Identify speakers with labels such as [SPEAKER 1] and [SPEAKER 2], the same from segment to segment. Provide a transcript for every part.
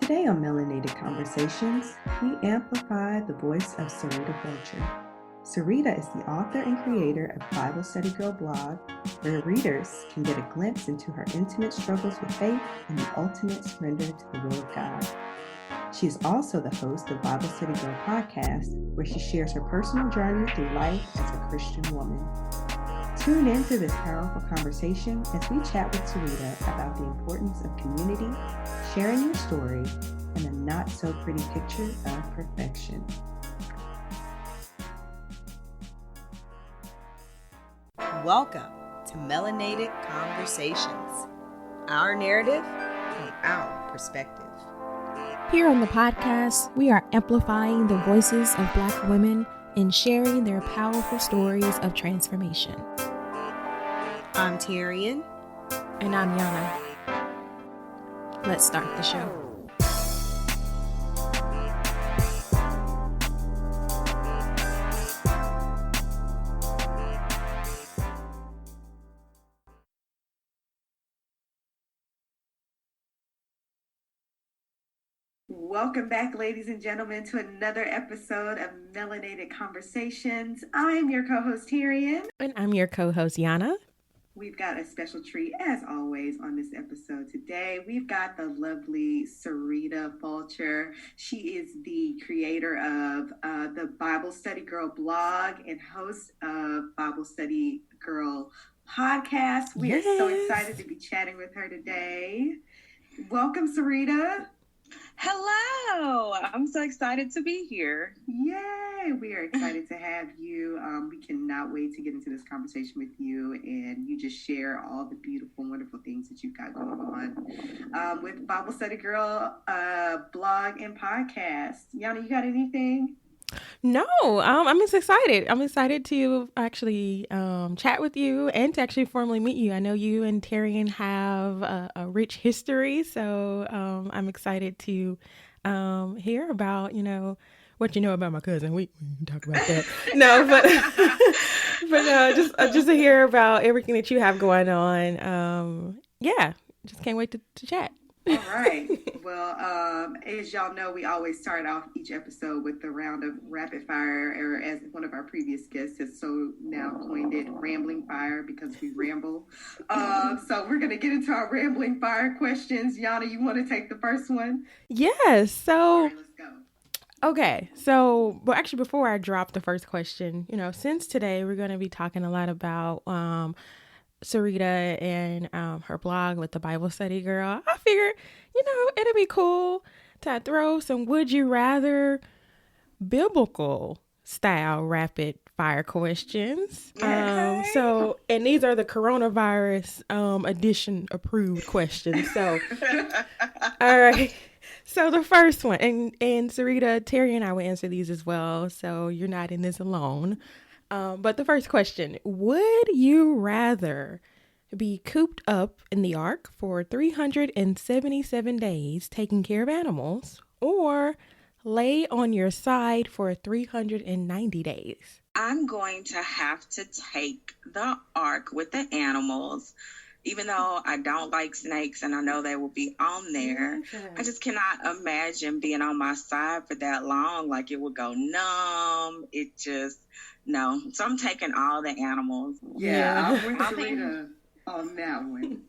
[SPEAKER 1] Today on Melanated Conversations, we amplify the voice of Sareta Fultcher. Sarita is the author and creator of Bible Study Girl blog, where readers can get a glimpse into her intimate struggles with faith and the ultimate surrender to the will of God. She is also the host of Bible Study Girl podcast, where she shares her personal journey through life as a Christian woman. Tune in to this powerful conversation as we chat with Sarita about the importance of community, sharing your story, and a not-so-pretty picture of perfection.
[SPEAKER 2] Welcome to Melanated Conversations, our narrative from our perspective.
[SPEAKER 3] Here on the podcast, we are amplifying the voices of Black women and sharing their powerful stories of transformation.
[SPEAKER 2] I'm Tyrion.
[SPEAKER 3] And I'm Yana. Let's start the show.
[SPEAKER 1] Welcome back, ladies and gentlemen, to another episode of Melanated Conversations. I'm your co-host, Tyrion.
[SPEAKER 3] And I'm your co-host, Yana.
[SPEAKER 1] We've got a special treat, as always, on this episode today. We've got the lovely Sareta Fultcher. She is the creator of the Bible Study Girl blog and host of Bible Study Girl podcast. We are so excited to be chatting with her today. Welcome, Sareta.
[SPEAKER 4] Hello! I'm so excited to be here.
[SPEAKER 1] Yay! We are excited to have you. We cannot wait to get into this conversation with you and you just share all the beautiful, wonderful things that you've got going on with Bible Study Girl blog and podcast. Yana, you got anything?
[SPEAKER 3] No, I'm just excited. I'm excited to actually chat with you and to actually formally meet you. I know you and Tyrion have a rich history, so I'm excited to hear about, what you know about my cousin. We can talk about that. No, but just to hear about everything that you have going on. Just can't wait to chat.
[SPEAKER 1] All right. Well, as y'all know, we always start off each episode with the round of rapid fire, or as one of our previous guests has so now coined it, rambling fire, because we ramble. So we're going to get into our rambling fire questions. Yana, you want to take the first one?
[SPEAKER 3] Yes. So,
[SPEAKER 1] all right, let's go.
[SPEAKER 3] Okay. So, well, actually, before I drop the first question, since today we're going to be talking a lot about Sarita and her blog with the Bible Study Girl, I figured, it'd be cool to throw some would you rather biblical style rapid fire questions. And these are the coronavirus edition approved questions. So, all right. So the first one, and Sarita, Terry and I will answer these as well. So you're not in this alone. But the first question, would you rather be cooped up in the ark for 377 days taking care of animals, or lay on your side for 390 days?
[SPEAKER 4] I'm going to have to take the ark with the animals, even though I don't like snakes and I know they will be on there. I just cannot imagine being on my side for that long. Like, it would go numb. No. So I'm taking all the animals.
[SPEAKER 1] Yeah. I'm with Serena on that one.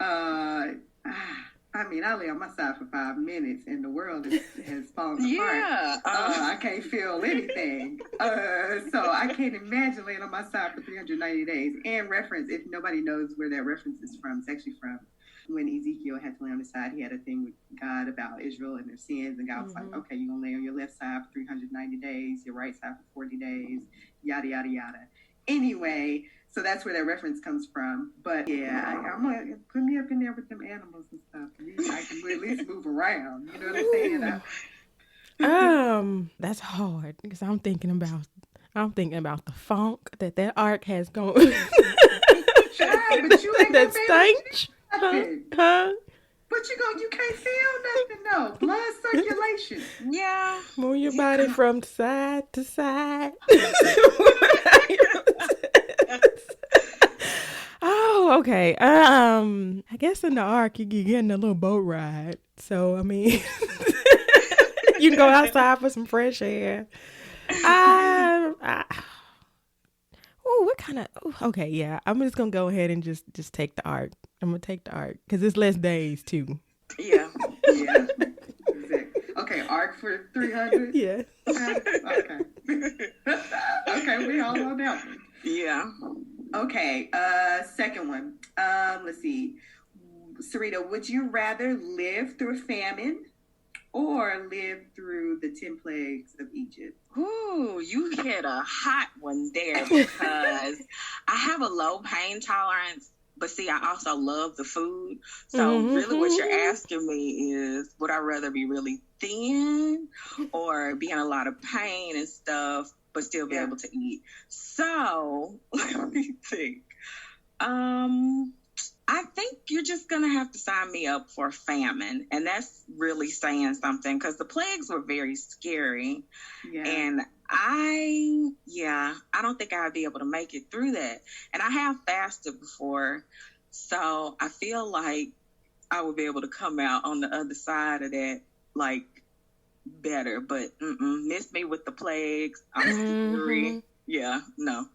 [SPEAKER 1] I lay on my side for 5 minutes and the world has fallen apart. I can't feel anything. So I can't imagine laying on my side for 390 days. And reference, if nobody knows where that reference is from, it's actually from when Ezekiel had to lay on his side. He had a thing with God about Israel and their sins. And God was like, okay, you're going to lay on your left side for 390 days, your right side for 40 days, yada, yada, yada. Anyway, so that's where that reference comes from. But yeah, I'm going to put me up in there with them animals and stuff. I can at least move around. You know what I'm saying?
[SPEAKER 3] That's hard because I'm thinking about the funk that ark has gone. But
[SPEAKER 1] you ain't
[SPEAKER 3] that stank. Huh?
[SPEAKER 1] But you can't feel nothing, though. Blood circulation.
[SPEAKER 4] Yeah.
[SPEAKER 3] Move your body from side to side. Oh, okay. I guess in the ark you're getting a little boat ride. So, I mean. You can go outside for some fresh air. What kind of? Okay, yeah. I'm just gonna go ahead and just take the ark. I'm gonna take the ark because it's less days too.
[SPEAKER 4] Yeah.
[SPEAKER 1] Okay, ark for 300.
[SPEAKER 3] Yeah.
[SPEAKER 1] Okay. Okay, we all on that one.
[SPEAKER 4] Yeah.
[SPEAKER 1] Okay. Second one. Let's see. Sarita, would you rather live through a famine or live through the 10 plagues of Egypt?
[SPEAKER 4] Ooh, you hit a hot one there because I have a low pain tolerance, but see, I also love the food. So really what you're asking me is, would I rather be really thin or be in a lot of pain and stuff, but still be able to eat? So let me think. I think you're just going to have to sign me up for famine. And that's really saying something because the plagues were very scary. Yeah. And I don't think I'd be able to make it through that. And I have fasted before. So I feel like I would be able to come out on the other side of that, like, better. But miss me with the plagues. I'm scary. Yeah, no.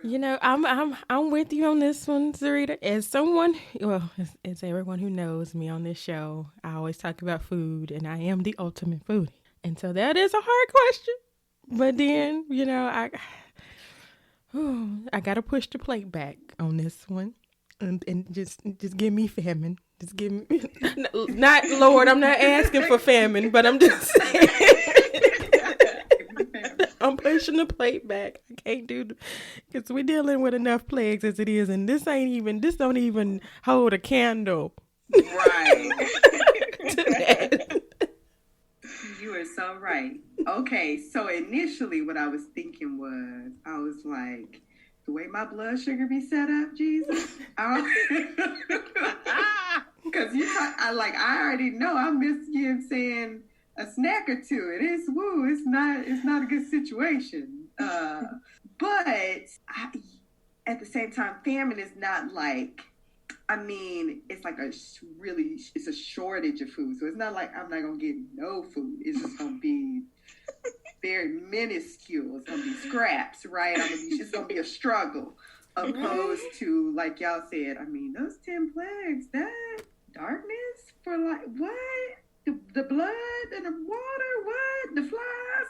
[SPEAKER 3] You know, I'm with you on this one, Sarita. As everyone who knows me on this show, I always talk about food, and I am the ultimate foodie. And so that is a hard question. But then, you know, I gotta push the plate back on this one, and just give me famine. Just give me, not Lord. I'm not asking for famine, but I'm just saying. I'm pushing the plate back. I can't do because we're dealing with enough plagues as it is, and this don't even hold a candle.
[SPEAKER 4] Right.
[SPEAKER 3] To that.
[SPEAKER 1] You are so right. Okay, so initially what I was thinking was, I was like, the way my blood sugar be set up, Jesus. Because I already know I miss you saying a snack or two. It's not a good situation. But at the same time, famine is not like, it's like it's a shortage of food. So it's not like I'm not going to get no food. It's just going to be very minuscule. It's going to be scraps, right? It's going to be a struggle opposed to, like y'all said, those 10 plagues, that darkness for like, what? The blood and the water, what? The flies,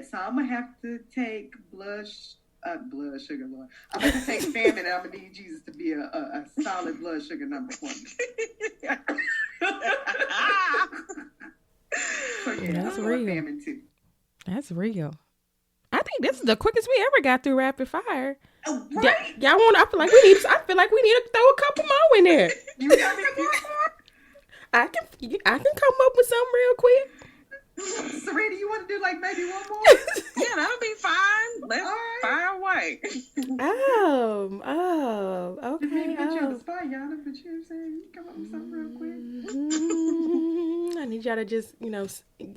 [SPEAKER 1] so I'm gonna have to take blood sugar, Lord. I'm gonna take famine, and I'm gonna need Jesus to be a solid blood sugar number for me. So
[SPEAKER 3] that's real.
[SPEAKER 1] Famine too.
[SPEAKER 3] That's real. I think this is the quickest we ever got through rapid fire.
[SPEAKER 1] Oh, right.
[SPEAKER 3] Y'all want? I feel like we need to throw a couple more in there.
[SPEAKER 1] You got me more?
[SPEAKER 3] I can come up with something real quick.
[SPEAKER 1] Serena, you want to do like maybe one more?
[SPEAKER 4] Yeah, that'll be fine. Let's fire away.
[SPEAKER 3] Okay.
[SPEAKER 1] Didn't put you on the spot, Yana, but you saying you come up with something real quick.
[SPEAKER 3] I need y'all to just,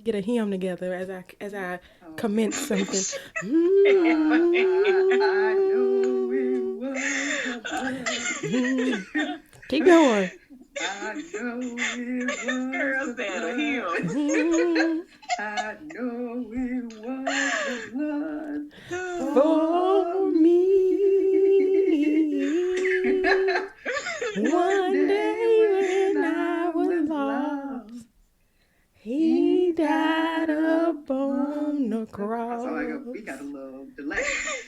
[SPEAKER 3] get a hymn together as I commence something.
[SPEAKER 1] I know it was the blood.
[SPEAKER 3] Keep going.
[SPEAKER 1] I know it was
[SPEAKER 4] Girl
[SPEAKER 1] the
[SPEAKER 4] said a
[SPEAKER 1] blood.
[SPEAKER 3] hymn.
[SPEAKER 1] I know it was the blood
[SPEAKER 3] For me. One day when I was lost, He died upon the cross.
[SPEAKER 1] So we got a little delay.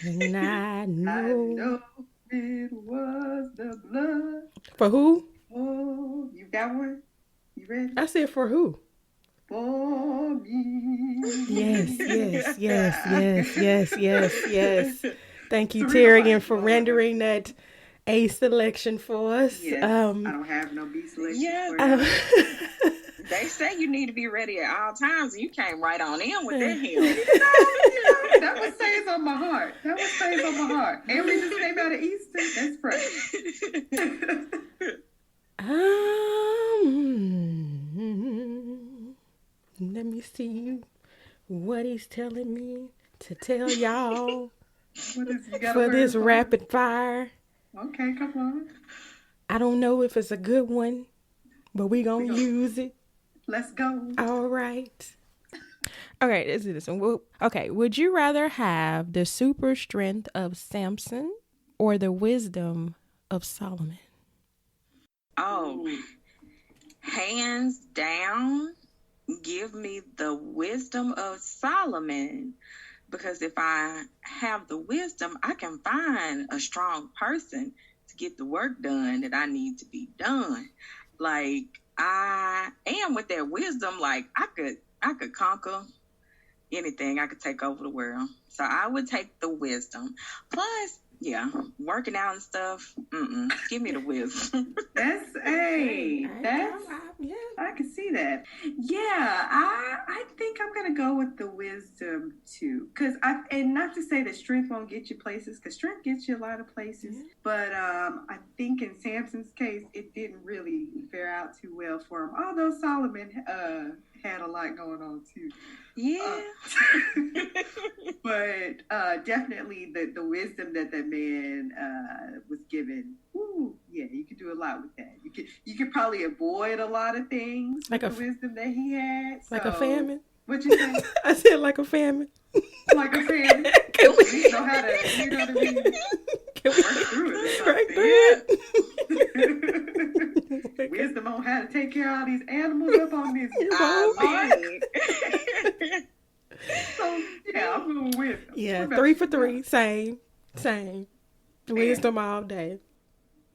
[SPEAKER 3] And I know
[SPEAKER 1] it was the blood.
[SPEAKER 3] For who?
[SPEAKER 1] Oh, you got one? You ready?
[SPEAKER 3] I said for who?
[SPEAKER 1] For me.
[SPEAKER 3] Yes. Thank you, Tyrion, for rendering that A selection for us.
[SPEAKER 1] Yes, I don't have no B selection for you.
[SPEAKER 4] They say you need to be ready at all times, and you came right on in with that hymn.
[SPEAKER 1] That one stays on my heart. And we just came out of Easter. That's fresh.
[SPEAKER 3] Let me see what he's telling me to tell y'all for this rapid fire.
[SPEAKER 1] Okay, come on.
[SPEAKER 3] I don't know if it's a good one, but we gonna use it.
[SPEAKER 1] Let's go.
[SPEAKER 3] All right. Okay, this is this one. Okay, would you rather have the super strength of Samson or the wisdom of Solomon?
[SPEAKER 4] Oh, hands down, give me the wisdom of Solomon. Because if I have the wisdom, I can find a strong person to get the work done that I need to be done. Like, I am with that wisdom, like I could conquer anything. I could take over the world. So I would take the wisdom. Plus, yeah, working out and stuff. Give me the wisdom.
[SPEAKER 1] I can see that. Yeah, I think I'm gonna go with the wisdom too. And not to say that strength won't get you places, because strength gets you a lot of places. Mm-hmm. But I think in Samson's case, it didn't really fare out too well for him. Although Solomon had a lot going on too.
[SPEAKER 4] Yeah.
[SPEAKER 1] But definitely the wisdom that man was given. Ooh, yeah, you could do a lot with that. You could probably avoid a lot of things with the wisdom that he had.
[SPEAKER 3] Like a famine?
[SPEAKER 1] What you say?
[SPEAKER 3] I said like a famine.
[SPEAKER 1] Like a famine. You know how to, you know what I mean? Work through it. Wisdom on how to take care of all these animals up on this ark. So, yeah, I'm going with wisdom.
[SPEAKER 3] Yeah, 3 for 3. Same. Wisdom all day.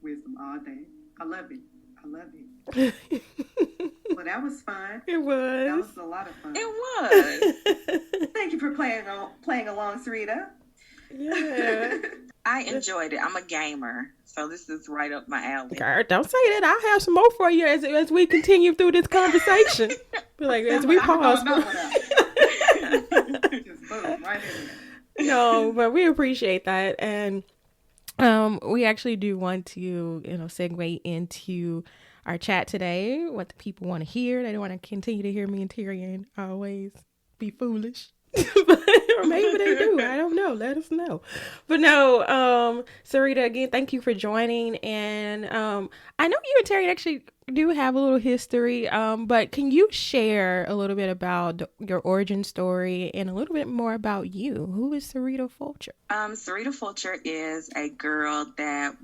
[SPEAKER 1] Wisdom all day. I love it. Well, that was fun.
[SPEAKER 3] It was.
[SPEAKER 1] That was a lot of fun.
[SPEAKER 4] It was.
[SPEAKER 1] Thank you for playing along, Sarita.
[SPEAKER 3] Yeah.
[SPEAKER 4] I enjoyed it. I'm a gamer, so this is right up my alley.
[SPEAKER 3] Girl, don't say that. I'll have some more for you as we continue through this conversation. Like as we pause. No, but we appreciate that, and we actually do want to, segue into our chat today. What the people want to hear. They don't want to continue to hear me and Tyrion always be foolish. Or maybe they do. I don't know. Let us know. But no, Sarita, again, thank you for joining. And I know you and Terry actually do have a little history, but can you share a little bit about your origin story and a little bit more about you? Who is Sareta Fultcher?
[SPEAKER 4] Sareta Fultcher is a girl that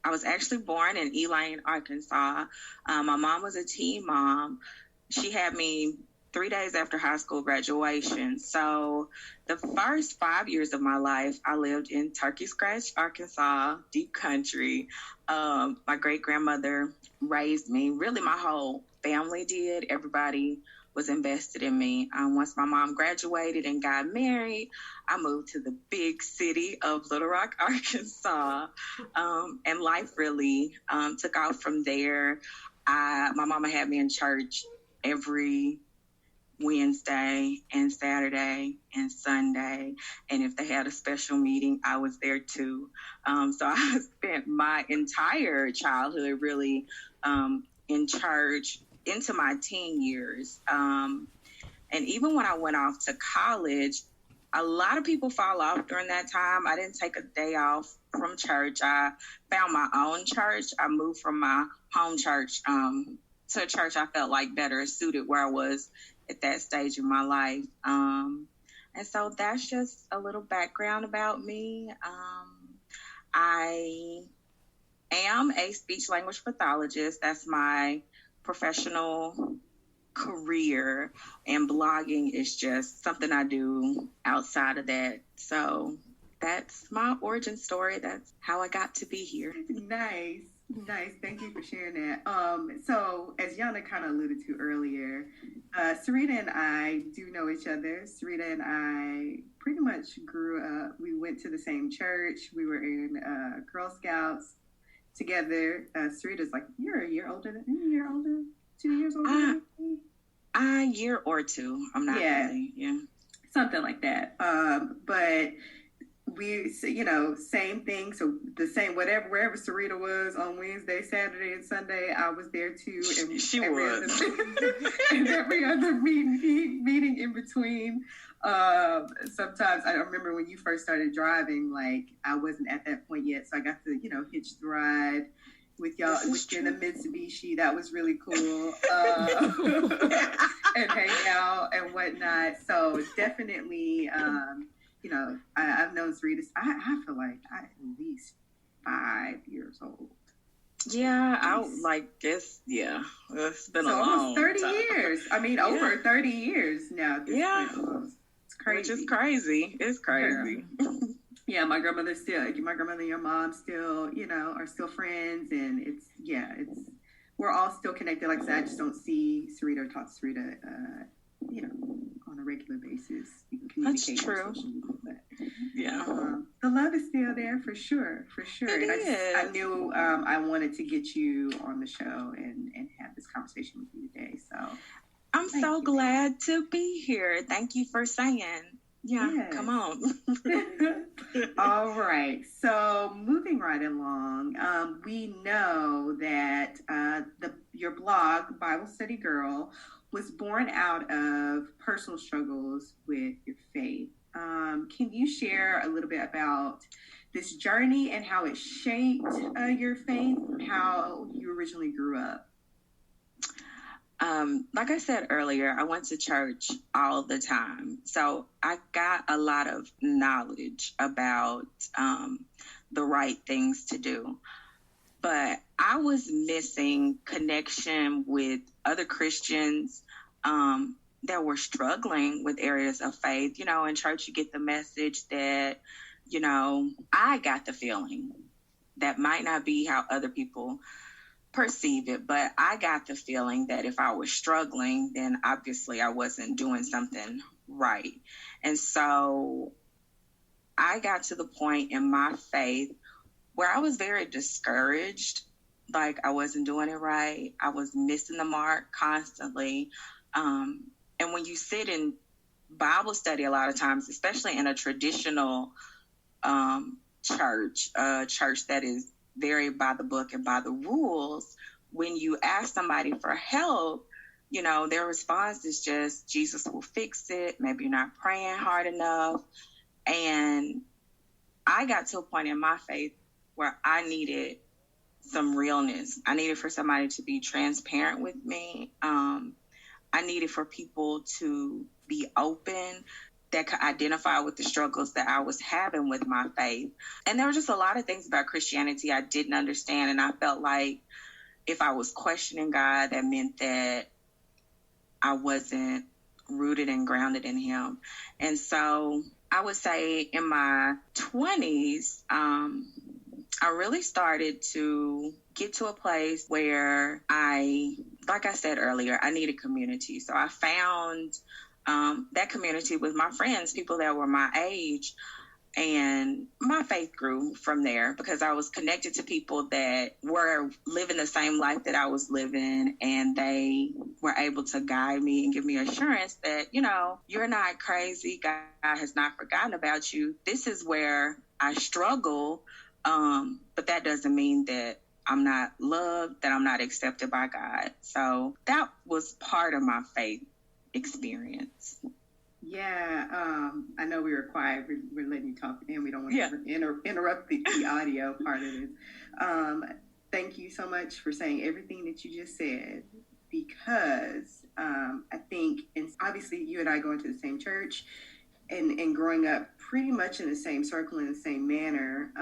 [SPEAKER 4] I was actually born in Elaine, Arkansas. My mom was a teen mom. She had me 3 days after high school graduation. So the first 5 years of my life, I lived in Turkey Scratch, Arkansas, deep country. My great-grandmother raised me. Really, my whole family did. Everybody was invested in me. Once my mom graduated and got married, I moved to the big city of Little Rock, Arkansas. And life really took off from there. My mama had me in church every Wednesday and Saturday and Sunday, and if they had a special meeting, I was there too. So I spent my entire childhood really in church into my teen years. And even when I went off to college, a lot of people fall off during that time. I didn't take a day off from church. I found my own church. I moved from my home church to a church I felt like better suited where I was at that stage in my life. And so that's just a little background about me. I am a speech language pathologist. That's my professional career, and blogging is just something I do outside of that. So that's my origin story. That's how I got to be here.
[SPEAKER 1] Nice. Thank you for sharing that. So as Yana kind of alluded to earlier, Serena and I do know each other. Serena and I pretty much grew up. We went to the same church. We were in Girl Scouts together. Serena's like, you're a year older than me. You're older, 2 years older than me.
[SPEAKER 4] A year or two. I'm not really. Yeah.
[SPEAKER 1] Something like that. But we, same thing. So the same, wherever Sarita was on Wednesday, Saturday, and Sunday, I was there too. And
[SPEAKER 4] she was.
[SPEAKER 1] And every other meeting in between. Sometimes I remember when you first started driving, like I wasn't at that point yet. So I got to, hitch the ride with y'all, in the Mitsubishi. That was really cool. And hang out and whatnot. So definitely, I've known Sarita. I feel like I'm at least 5 years old.
[SPEAKER 4] Yeah, it's been a long
[SPEAKER 1] almost 30
[SPEAKER 4] time.
[SPEAKER 1] years. I mean, over 30 years now. It's crazy.
[SPEAKER 4] Which is crazy. It's crazy.
[SPEAKER 1] Yeah, my grandmother and your mom still, are still friends, and we're all still connected. Like I said, I just don't see Sarita or talk to Sarita, on a regular basis. You can communicate.
[SPEAKER 4] That's true.
[SPEAKER 1] On social media, but,
[SPEAKER 4] yeah.
[SPEAKER 1] The love is still there for sure.
[SPEAKER 4] It
[SPEAKER 1] I knew I wanted to get you on the show and have this conversation with you today. So
[SPEAKER 4] I'm so glad to be here. Thank you for saying. Yeah, yes. Come on.
[SPEAKER 1] All right. So moving right along, we know that your blog, Bible Study Girl, was born out of personal struggles with your faith. Can you share a little bit about this journey and how it shaped your faith, how you originally grew up?
[SPEAKER 4] Like I said earlier, I went to church all the time. So I got a lot of knowledge about the right things to do. But I was missing connection with other Christians that were struggling with areas of faith. In church, you get the message that, I got the feeling that might not be how other people perceive it, but I got the feeling that if I was struggling, then obviously I wasn't doing something right. And so I got to the point in my faith where I was very discouraged, like I wasn't doing it right. I was missing the mark constantly. And when you sit in Bible study a lot of times, especially in a traditional church, a church that is very by the book and by the rules, when you ask somebody for help, their response is just, Jesus will fix it. Maybe you're not praying hard enough. And I got to a point in my faith where I needed some realness. I needed for somebody to be transparent with me. I needed for people to be open, that could identify with the struggles that I was having with my faith. And there were just a lot of things about Christianity I didn't understand. And I felt like if I was questioning God, that meant that I wasn't rooted and grounded in him. And so I would say in my 20s, I really started to get to a place where like I said earlier, I needed community. So I found that community with my friends, people that were my age, and my faith grew from there because I was connected to people that were living the same life that I was living, and they were able to guide me and give me assurance that, you're not crazy. God has not forgotten about you. This is where I struggle, but that doesn't mean that I'm not loved, that I'm not accepted by God. So that was part of my faith experience.
[SPEAKER 1] Yeah, I know we were quiet. We're letting you talk, and we don't want to interrupt the audio part of it. Thank you so much for saying everything that you just said, because I think, and obviously you and I go into the same church and growing up pretty much in the same circle in the same manner.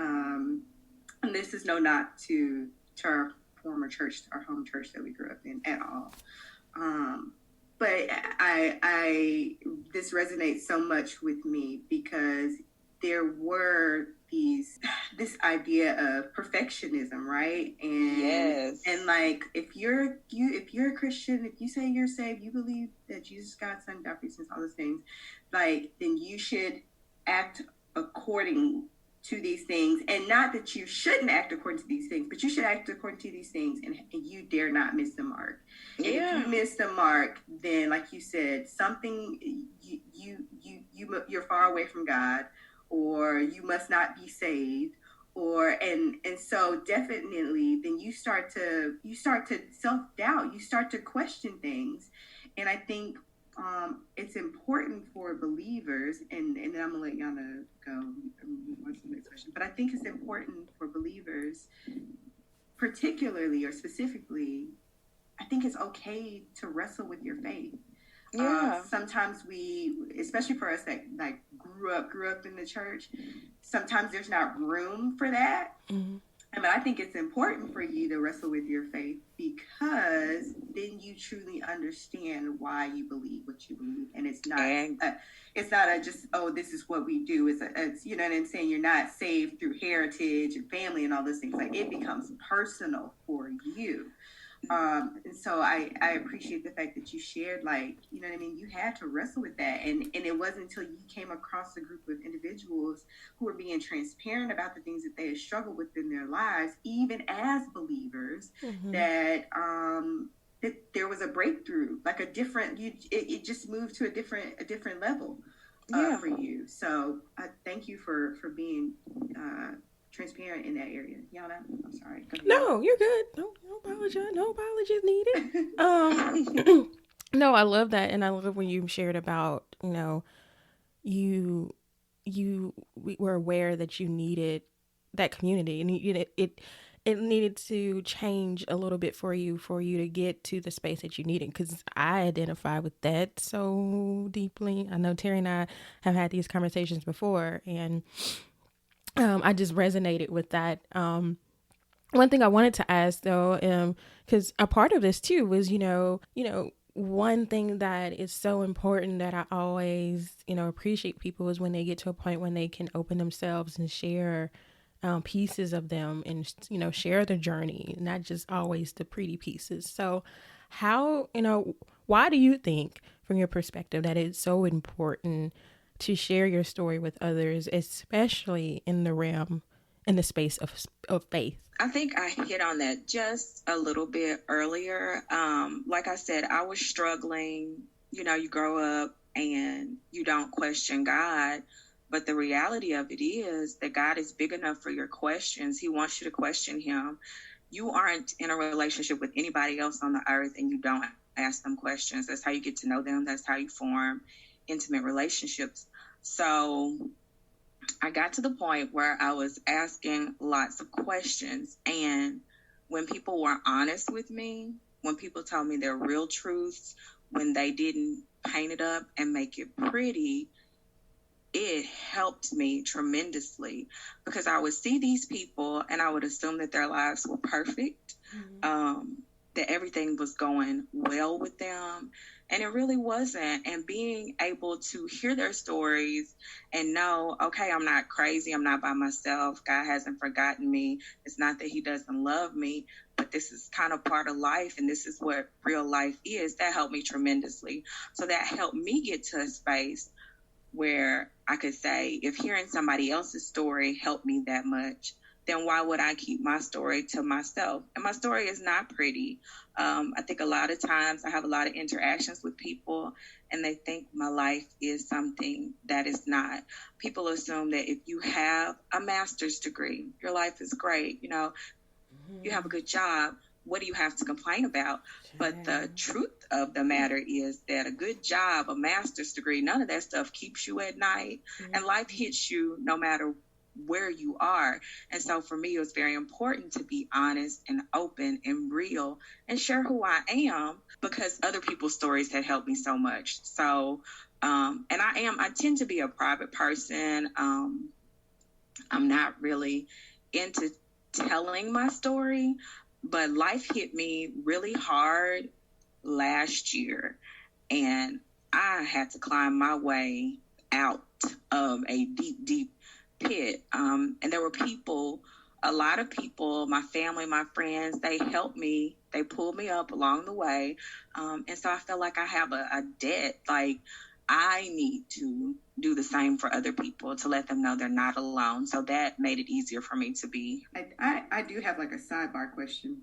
[SPEAKER 1] And this is no knock to our former church, our home church that we grew up in at all. But this resonates so much with me because there were this idea of perfectionism, right? And
[SPEAKER 4] yes.
[SPEAKER 1] And like if you're a Christian, if you say you're saved, you believe that Jesus, God's son, died for your sins, all those things, like then you should act according to these things, and not that you shouldn't act according to these things, but you should act according to these things, and you dare not miss the mark. And if you miss the mark, then like you said, something you're far away from God, or you must not be saved, or and so definitely then you start to self-doubt, you start to question things. And I think it's important for believers, and then I'm gonna let Yana go and move on to the next question. But I think it's important for believers, particularly or specifically, I think it's okay to wrestle with your faith.
[SPEAKER 4] Yeah.
[SPEAKER 1] Sometimes we, especially for us that like grew up in the church, sometimes there's not room for that.
[SPEAKER 3] Mm-hmm.
[SPEAKER 1] But I think it's important for you to wrestle with your faith, because then you truly understand why you believe what you believe, and it's not a just, oh, this is what we do. It's you know what I'm saying. You're not saved through heritage and family and all those things. Like, it becomes personal for you. And so I appreciate the fact that you shared, like, you know what I mean, you had to wrestle with that, and it wasn't until you came across a group of individuals who were being transparent about the things that they had struggled with in their lives, even as believers, that that there was a breakthrough, like a different, it just moved to a different level for you. So I thank you for being transparent in that area. Yana, I'm sorry.
[SPEAKER 3] No, you're good. No apologize. No apologies needed. No, I love that, and I love when you shared about, you know, you were aware that you needed that community, and it needed to change a little bit for you to get to the space that you needed, because I identify with that so deeply. I know Terry and I have had these conversations before, and I just resonated with that. One thing I wanted to ask though, because a part of this too was, you know, one thing that is so important that I always, appreciate people is when they get to a point when they can open themselves and share pieces of them and, share their journey, not just always the pretty pieces. So how, why do you think, from your perspective, that it's so important to share your story with others, especially in the space of faith?
[SPEAKER 4] I think I hit on that just a little bit earlier. Like I said, I was struggling. You grow up and you don't question God, but the reality of it is that God is big enough for your questions. He wants you to question him. You aren't in a relationship with anybody else on the earth and you don't ask them questions. That's how you get to know them. That's how you form intimate relationships. So I got to the point where I was asking lots of questions. And when people were honest with me, when people told me their real truths, when they didn't paint it up and make it pretty, it helped me tremendously, because I would see these people and I would assume that their lives were perfect, that everything was going well with them. And it really wasn't. And being able to hear their stories and know, okay, I'm not crazy. I'm not by myself. God hasn't forgotten me. It's not that he doesn't love me, but this is kind of part of life. And this is what real life is. That helped me tremendously. So that helped me get to a space where I could say, if hearing somebody else's story helped me that much, then why would I keep my story to myself? And my story is not pretty. I think a lot of times I have a lot of interactions with people and they think my life is something that is not. People assume that if you have a master's degree, your life is great. You have a good job. What do you have to complain about? But the truth of the matter is that a good job, a master's degree, none of that stuff keeps you at night. And life hits you no matter where you are. And so for me, it was very important to be honest and open and real and share who I am, because other people's stories had helped me so much. So, and I tend to be a private person. I'm not really into telling my story, but life hit me really hard last year and I had to climb my way out of a deep, deep pit. And there were people, a lot of people, my family, my friends, they helped me. They pulled me up along the way. And so I felt like I have a debt. Like, I need to do the same for other people to let them know they're not alone. So that made it easier for me to be.
[SPEAKER 1] I do have like a sidebar question.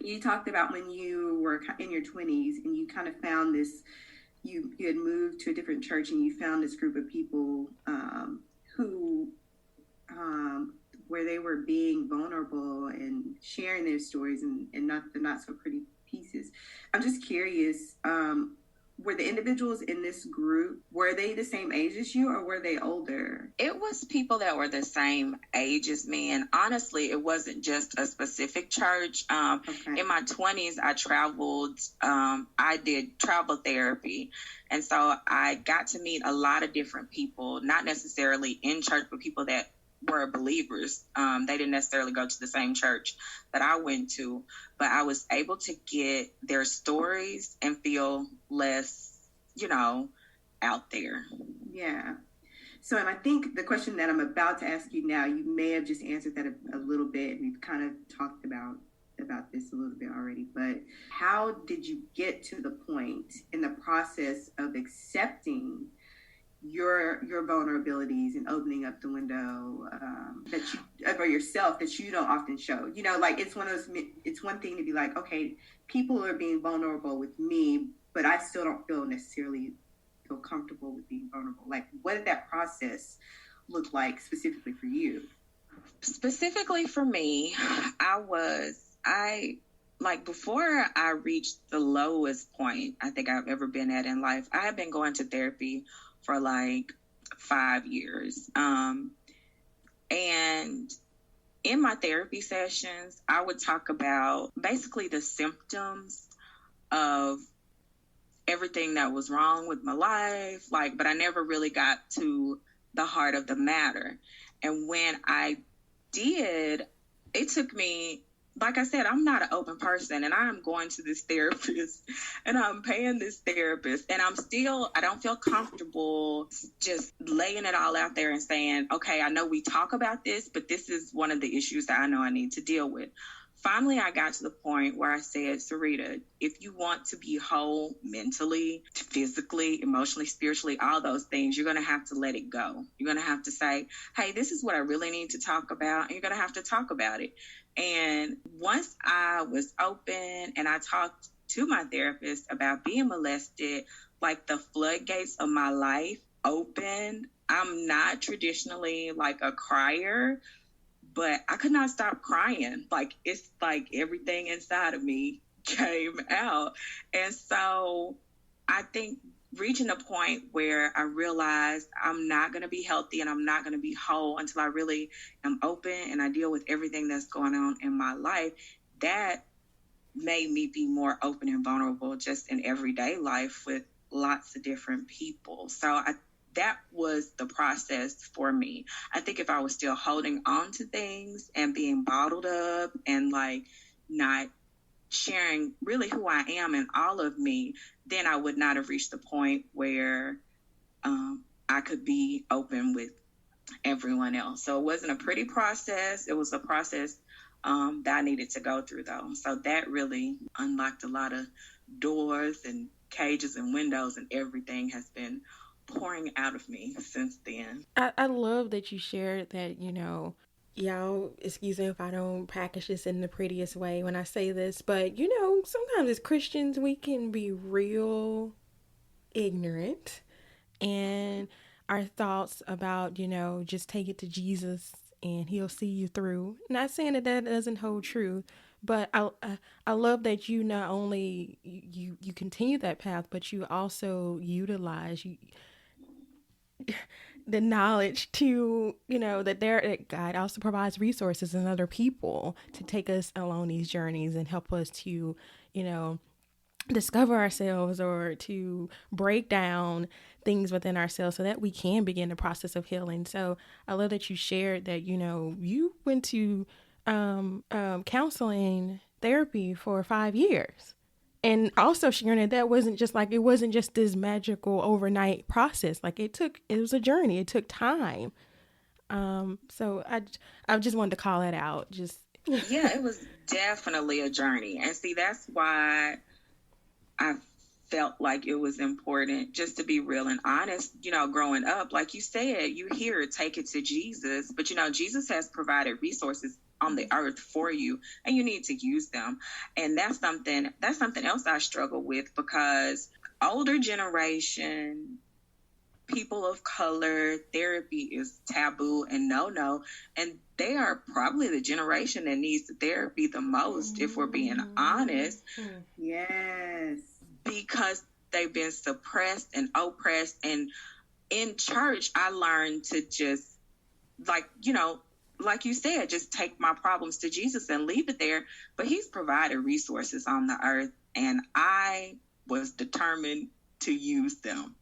[SPEAKER 1] You talked about when you were in your 20s and you kind of found this, you had moved to a different church and you found this group of people who where they were being vulnerable and sharing their stories and not the not so pretty pieces. I'm just curious, were the individuals in this group, were they the same age as you or were they older?
[SPEAKER 4] It was people that were the same age as me. And honestly, it wasn't just a specific church. In my 20s, I traveled. I did travel therapy. And so I got to meet a lot of different people, not necessarily in church, but people that were believers. They didn't necessarily go to the same church that I went to, but I was able to get their stories and feel less, out there.
[SPEAKER 1] Yeah. So, and I think the question that I'm about to ask you now, you may have just answered that a little bit. We've kind of talked about this a little bit already, but how did you get to the point in the process of accepting your vulnerabilities and opening up the window that you for yourself that you don't often show? Like it's one thing to be like, okay, people are being vulnerable with me, but I still don't necessarily feel comfortable with being vulnerable. Like, what did that process look like specifically for you?
[SPEAKER 4] Specifically for me, before I reached the lowest point I think I've ever been at in life, I had been going to therapy for like 5 years. And in my therapy sessions, I would talk about basically the symptoms of everything that was wrong with my life, but I never really got to the heart of the matter. And when I did, it took me, like I said, I'm not an open person, and I'm going to this therapist and I'm paying this therapist, and I don't feel comfortable just laying it all out there and saying, okay, I know we talk about this, but this is one of the issues that I know I need to deal with. Finally, I got to the point where I said, Sarita, if you want to be whole mentally, physically, emotionally, spiritually, all those things, you're going to have to let it go. You're going to have to say, hey, this is what I really need to talk about. And you're going to have to talk about it. And once I was open and I talked to my therapist about being molested, like the floodgates of my life opened. I'm not traditionally like a crier, but I could not stop crying. Like, it's like everything inside of me came out. And so I think reaching a point where I realized I'm not going to be healthy and I'm not going to be whole until I really am open and I deal with everything that's going on in my life, that made me be more open and vulnerable just in everyday life with lots of different people. So that was the process for me. I think if I was still holding on to things and being bottled up and like not sharing really who I am and all of me, then I would not have reached the point where I could be open with everyone else. So it wasn't a pretty process. It was a process that I needed to go through, though. So that really unlocked a lot of doors and cages and windows, and everything has been pouring out of me since then.
[SPEAKER 3] I love that you shared that, y'all, excuse me if I don't package this in the prettiest way when I say this, but, sometimes as Christians, we can be real ignorant, and our thoughts about, just take it to Jesus and he'll see you through. Not saying that doesn't hold true, but I love that you not only you continue that path, but you also utilize the knowledge to, that God also provides resources and other people to take us along these journeys and help us to, discover ourselves or to break down things within ourselves so that we can begin the process of healing. So I love that you shared that, you went to counseling therapy for 5 years. And also sharing that it wasn't just this magical overnight process. Like it was a journey. It took time. So I just wanted to call that out.
[SPEAKER 4] Yeah, it was definitely a journey. And see, that's why I felt like it was important just to be real and honest. Growing up, like you said, you hear take it to Jesus, but Jesus has provided resources on the earth for you, and you need to use them. And that's something else I struggle with, because older generation, people of color, therapy is taboo and no, and they are probably the generation that needs the therapy the most, if we're being honest.
[SPEAKER 1] Yes.
[SPEAKER 4] Because they've been suppressed and oppressed. And in church, I learned to just, like you said, just take my problems to Jesus and leave it there. But he's provided resources on the earth, and I was determined to use them.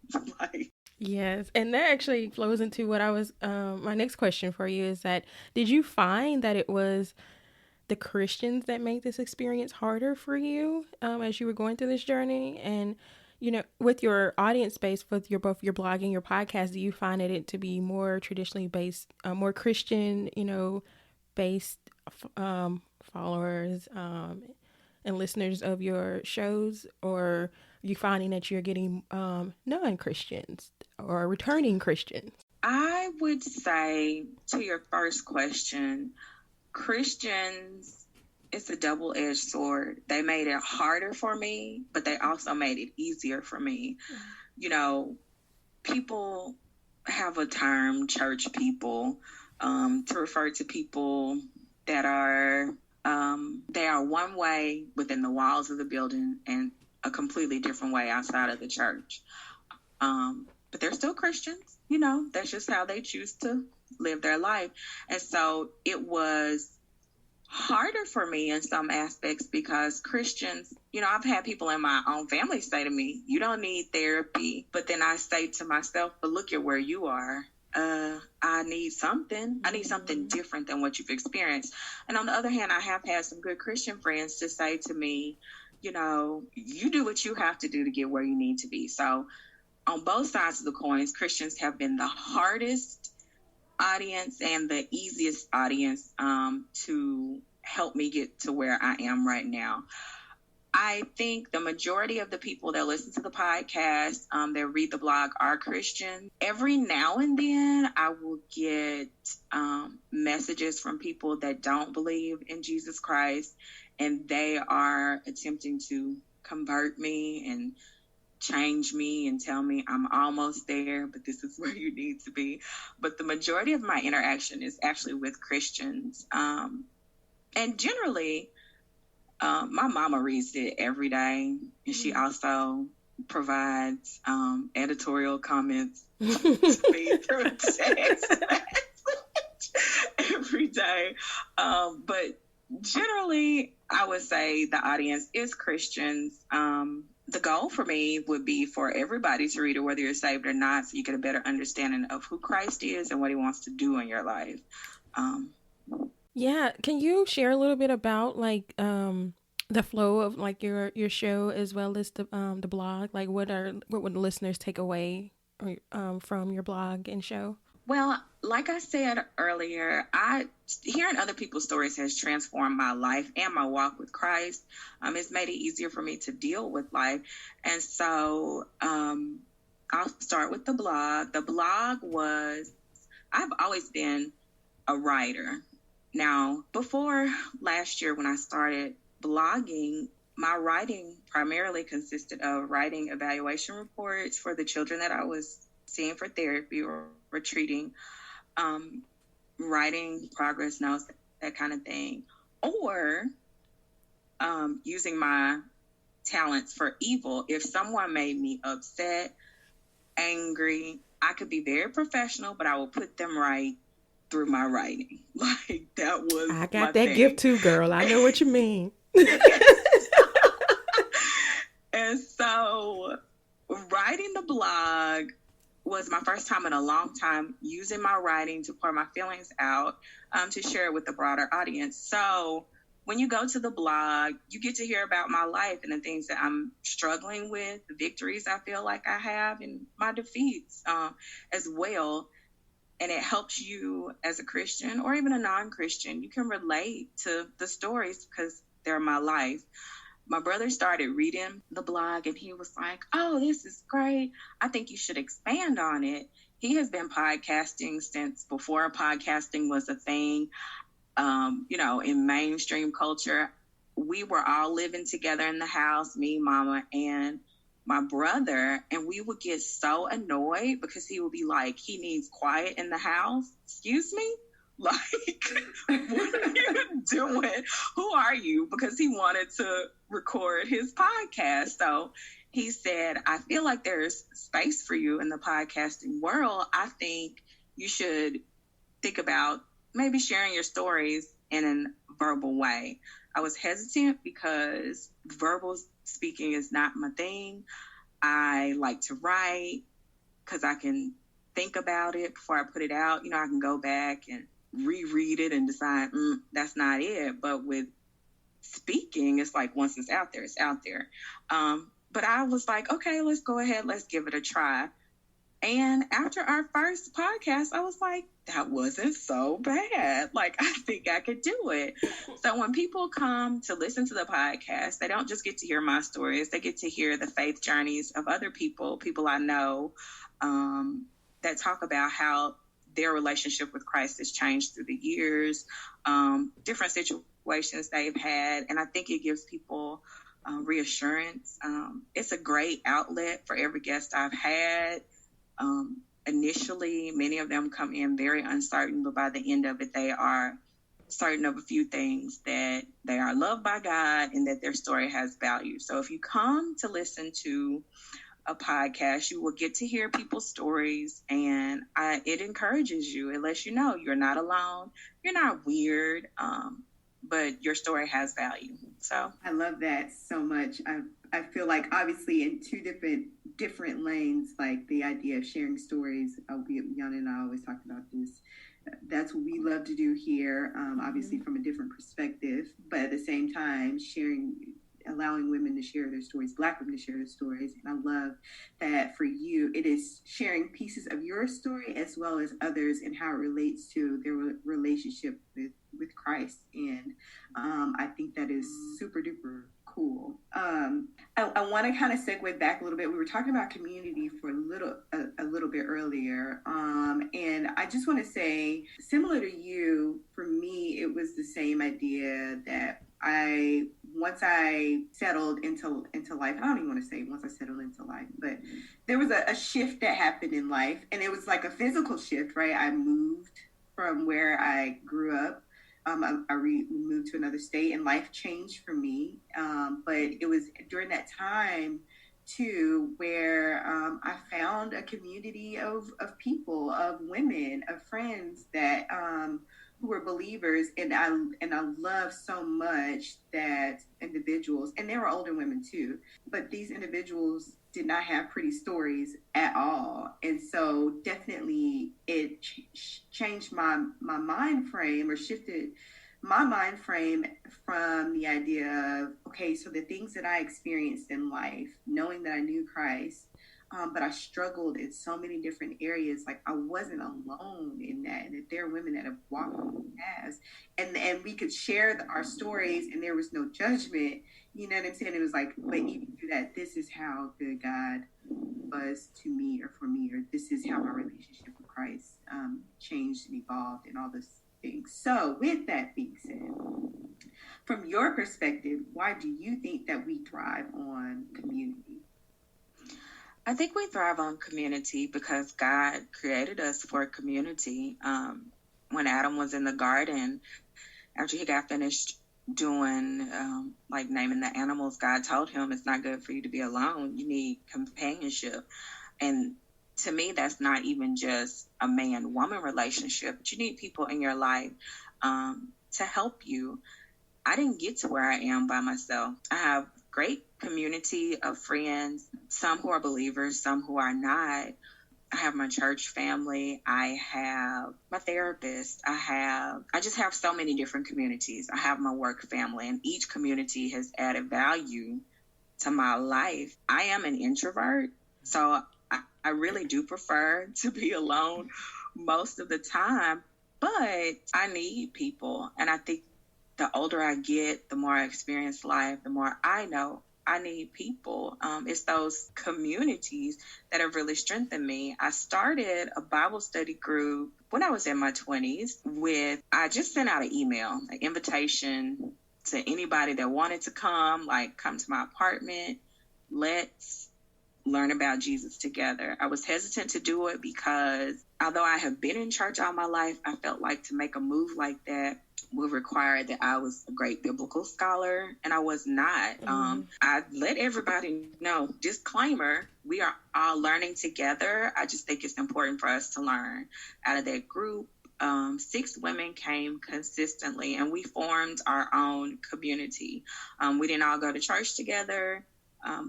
[SPEAKER 3] Yes, and that actually flows into what I was, my next question for you is that, did you find that it was the Christians that made this experience harder for you as you were going through this journey? And, with your audience base, with both your blog and your podcast, do you find it to be more traditionally based, more Christian, based followers and listeners of your shows, or are you finding that you're getting non-Christians or returning Christians?
[SPEAKER 4] I would say, to your first question, Christians, it's a double-edged sword. They made it harder for me, but they also made it easier for me. People have a term, church people, to refer to people that are, they are one way within the walls of the building and a completely different way outside of the church. But they're still Christians, that's just how they choose to live their life. And so it was harder for me in some aspects because Christians, I've had people in my own family say to me, you don't need therapy. But then I say to myself, but look at where you are. I need something different than what you've experienced. And on the other hand, I have had some good Christian friends to say to me, you do what you have to do to get where you need to be. So on both sides of the coins, Christians have been the hardest audience and the easiest audience to help me get to where I am right now. I think the majority of the people that listen to the podcast, that read the blog, are Christian. Every now and then I will get messages from people that don't believe in Jesus Christ, and they are attempting to convert me and change me and tell me I'm almost there, but this is where you need to be. But the majority of my interaction is actually with Christians. And generally, my mama reads it every day, and she also provides editorial comments to me through text every day. But generally, I would say the audience is Christians. The goal for me would be for everybody to read it, whether you're saved or not, so you get a better understanding of who Christ is and what he wants to do in your life.
[SPEAKER 3] Yeah. Can you share a little bit about the flow of your show as well as the blog? What would the listeners take away from your blog and show?
[SPEAKER 4] Well, like I said earlier, hearing other people's stories has transformed my life and my walk with Christ. It's made it easier for me to deal with life. And so I'll start with the blog. The blog I've always been a writer. Now, before last year when I started blogging, my writing primarily consisted of writing evaluation reports for the children that I was seeing for therapy or retreating, writing progress notes, that kind of thing, or using my talents for evil. If someone made me upset, angry, I could be very professional, but I will put them right through my writing. That was
[SPEAKER 3] I got that thing. Gift too, girl. I know what you mean.
[SPEAKER 4] And so writing the blog was my first time in a long time using my writing to pour my feelings out, to share it with the broader audience. So when you go to the blog, you get to hear about my life and the things that I'm struggling with, the victories I feel like I have, and my defeats as well. And it helps you as a Christian or even a non-Christian. You can relate to the stories because they're my life. My brother started reading the blog and he was like, oh, this is great. I think you should expand on it. He has been podcasting since before podcasting was a thing. In mainstream culture, we were all living together in the house, me, mama, and my brother, and we would get so annoyed because he would be like, he needs quiet in the house. Excuse me? What are you doing? Who are you? Because he wanted to record his podcast. So he said, I feel like there's space for you in the podcasting world. I think you should think about maybe sharing your stories in a verbal way. I was hesitant because verbal speaking is not my thing. I like to write because I can think about it before I put it out. I can go back and reread it and decide, that's not it. But with speaking, it's like once it's out there, it's out there. But I was like, okay, let's go ahead. Let's give it a try. And after our first podcast, I was like, that wasn't so bad. Like, I think I could do it. So when people come to listen to the podcast, they don't just get to hear my stories. They get to hear the faith journeys of other people I know, that talk about how their relationship with Christ has changed through the years, different situations they've had. And I think it gives people reassurance. It's a great outlet for every guest I've had. Initially, many of them come in very uncertain, but by the end of it, they are certain of a few things, that they are loved by God and that their story has value. So if you come to listen to a podcast, you will get to hear people's stories, and it encourages you. It lets you know you're not alone. You're not weird, but your story has value. So
[SPEAKER 1] I love that so much. I feel like obviously in two different lanes, like the idea of sharing stories. Jan and I always talk about this. That's what we love to do here, obviously from a different perspective, but at the same time, allowing women to share their stories, Black women to share their stories. And I love that for you, it is sharing pieces of your story as well as others and how it relates to their relationship with Christ. And I think that is super duper cool. I want to kind of segue back a little bit. We were talking about community for a little bit earlier. And I just want to say, similar to you, for me, it was the same idea that once I settled into life, I don't even want to say once I settled into life, but there was a shift that happened in life, and it was like a physical shift, right? I moved from where I grew up. I moved to another state, and life changed for me. But it was during that time too where I found a community of people, of women, of friends that who were believers, and I love so much that individuals, and they were older women too, but these individuals did not have pretty stories at all. And so definitely it changed my mind frame, or shifted my mind frame from the idea of, okay, so the things that I experienced in life, knowing that I knew Christ, but I struggled in so many different areas. Like, I wasn't alone in that, and that there are women that have walked on the paths, and we could share our stories, and there was no judgment. You know what I'm saying? It was like, but even through that, this is how good God was to me, or for me, or this is how my relationship with Christ changed and evolved, and all those things. So, with that being said, from your perspective, why do you think that we thrive on community?
[SPEAKER 4] I think we thrive on community because God created us for community. When Adam was in the garden, after he got finished doing, like naming the animals, God told him it's not good for you to be alone. You need companionship. And to me, that's not even just a man-woman relationship, but you need people in your life to help you. I didn't get to where I am by myself. I have great community of friends, some who are believers, some who are not. I have my church family. I have my therapist. I just have so many different communities. I have my work family, and each community has added value to my life. I am an introvert, so I really do prefer to be alone most of the time, but I need people. And I think the older I get, the more I experience life, the more I know I need people. It's those communities that have really strengthened me. I started a Bible study group when I was in my 20s I just sent out an email, an invitation to anybody that wanted to come to my apartment. Let's learn about Jesus together. I was hesitant to do it because although I have been in church all my life, I felt like to make a move like that would require that I was a great biblical scholar, and I was not. I let everybody know, disclaimer, we are all learning together. I just think it's important for us to learn. Out of that group, 6 women came consistently, and we formed our own community. We didn't all go to church together,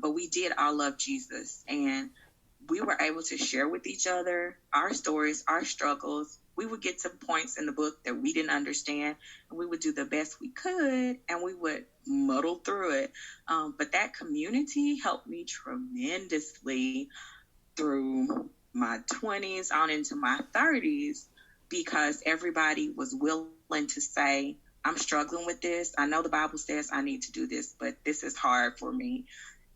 [SPEAKER 4] but we did all love Jesus, and we were able to share with each other our stories, our struggles. We would get to points in the book that we didn't understand, and we would do the best we could, and we would muddle through it. But that community helped me tremendously through my 20s on into my 30s, because everybody was willing to say, I'm struggling with this. I know the Bible says I need to do this, but this is hard for me.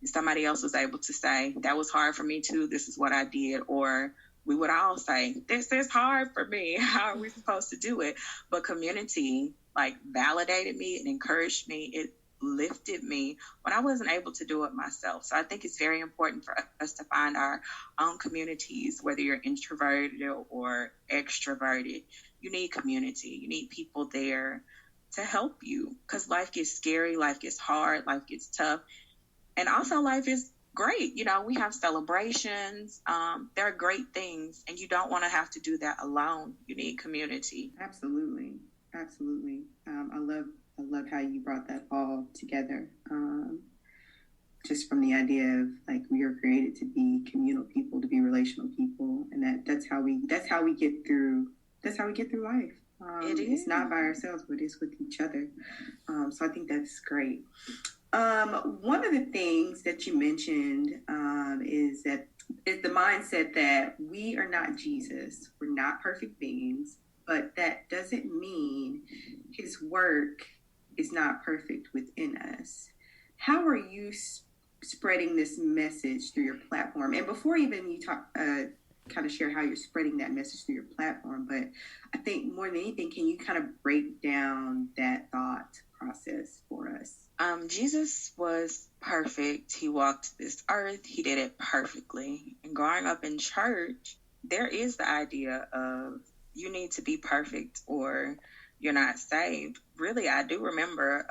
[SPEAKER 4] Somebody else was able to say, that was hard for me too. This is what I did. Or we would all say, this is hard for me. How are we supposed to do it? But community validated me and encouraged me. It lifted me when I wasn't able to do it myself. So I think it's very important for us to find our own communities, whether you're introverted or extroverted. You need community. You need people there to help you, because life gets scary, life gets hard, life gets tough. And also life is great. We have celebrations. There are great things, and you don't want to have to do that alone. You need community.
[SPEAKER 1] Absolutely. Absolutely. I love how you brought that all together. Just from the idea of we are created to be communal people, to be relational people, and that's how we get through life. It's not by ourselves, but it's with each other. So I think that's great. One of the things that you mentioned is the mindset that we are not Jesus. We're not perfect beings, but that doesn't mean his work is not perfect within us. How are you spreading this message through your platform? And before even you talk, kind of share how you're spreading that message through your platform, but I think more than anything, can you kind of break down that thought process for us?
[SPEAKER 4] Jesus was perfect. He walked this earth. He did it perfectly. And growing up in church, there is the idea of you need to be perfect or you're not saved. Really, I do remember,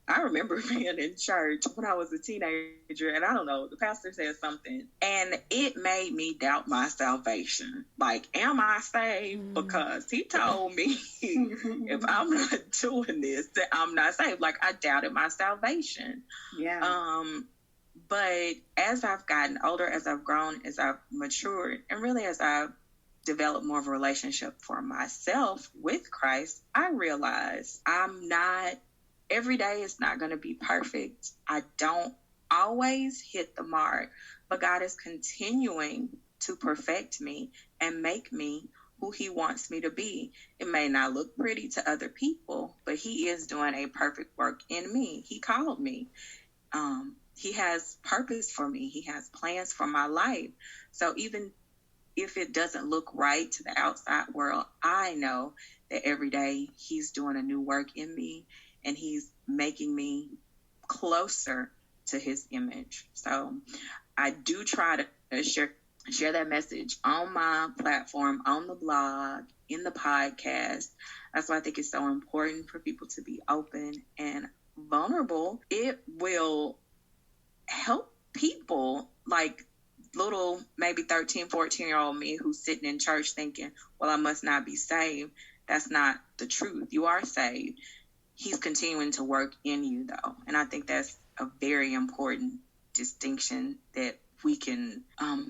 [SPEAKER 4] I remember being in church when I was a teenager, and I don't know, the pastor said something, and it made me doubt my salvation. Am I saved? Because he told me if I'm not doing this, that I'm not saved. I doubted my salvation.
[SPEAKER 1] Yeah.
[SPEAKER 4] But as I've gotten older, as I've grown, as I've matured, and really as I've developed more of a relationship for myself with Christ, I realized every day is not going to be perfect. I don't always hit the mark, but God is continuing to perfect me and make me who he wants me to be. It may not look pretty to other people, but he is doing a perfect work in me. He called me. He has purpose for me. He has plans for my life. So even if it doesn't look right to the outside world, I know that every day he's doing a new work in me, and he's making me closer to his image. So I do try to share that message on my platform, on the blog, in the podcast. That's why I think it's so important for people to be open and vulnerable. It will help people little maybe 13, 14-year-old me who's sitting in church thinking, well, I must not be saved. That's not the truth. You are saved. He's continuing to work in you, though. And I think that's a very important distinction that we can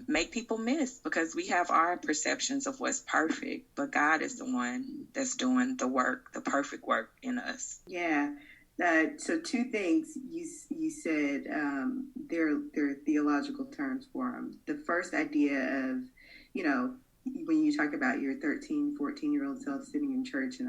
[SPEAKER 4] make people miss, because we have our perceptions of what's perfect, but God is the one that's doing the work, the perfect work in us.
[SPEAKER 1] Yeah. So 2 things you said, they're theological terms for them. The first idea of, when you talk about your 13, 14-year-old self sitting in church, and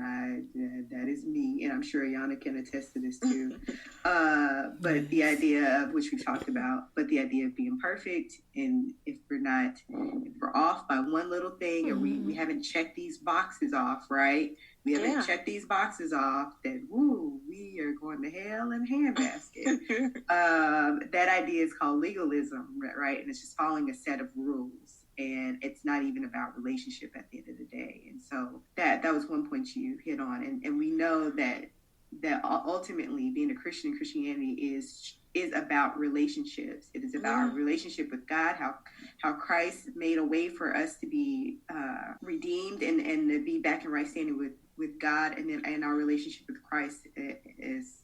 [SPEAKER 1] that is me, and I'm sure Yana can attest to this too. But the idea of, which we talked about, but the idea of being perfect, and if we're off by one little thing, or we haven't checked these boxes off, right? We haven't checked these boxes off, that, we are going to hell in a handbasket. That idea is called legalism, right? And it's just following a set of rules. and it's not even about relationship at the end of the day. And so that was one point you hit on, and we know that ultimately being a Christian in Christianity is about relationships. It is about our relationship with God, how Christ made a way for us to be redeemed and to be back in right standing with God, and our relationship with Christ is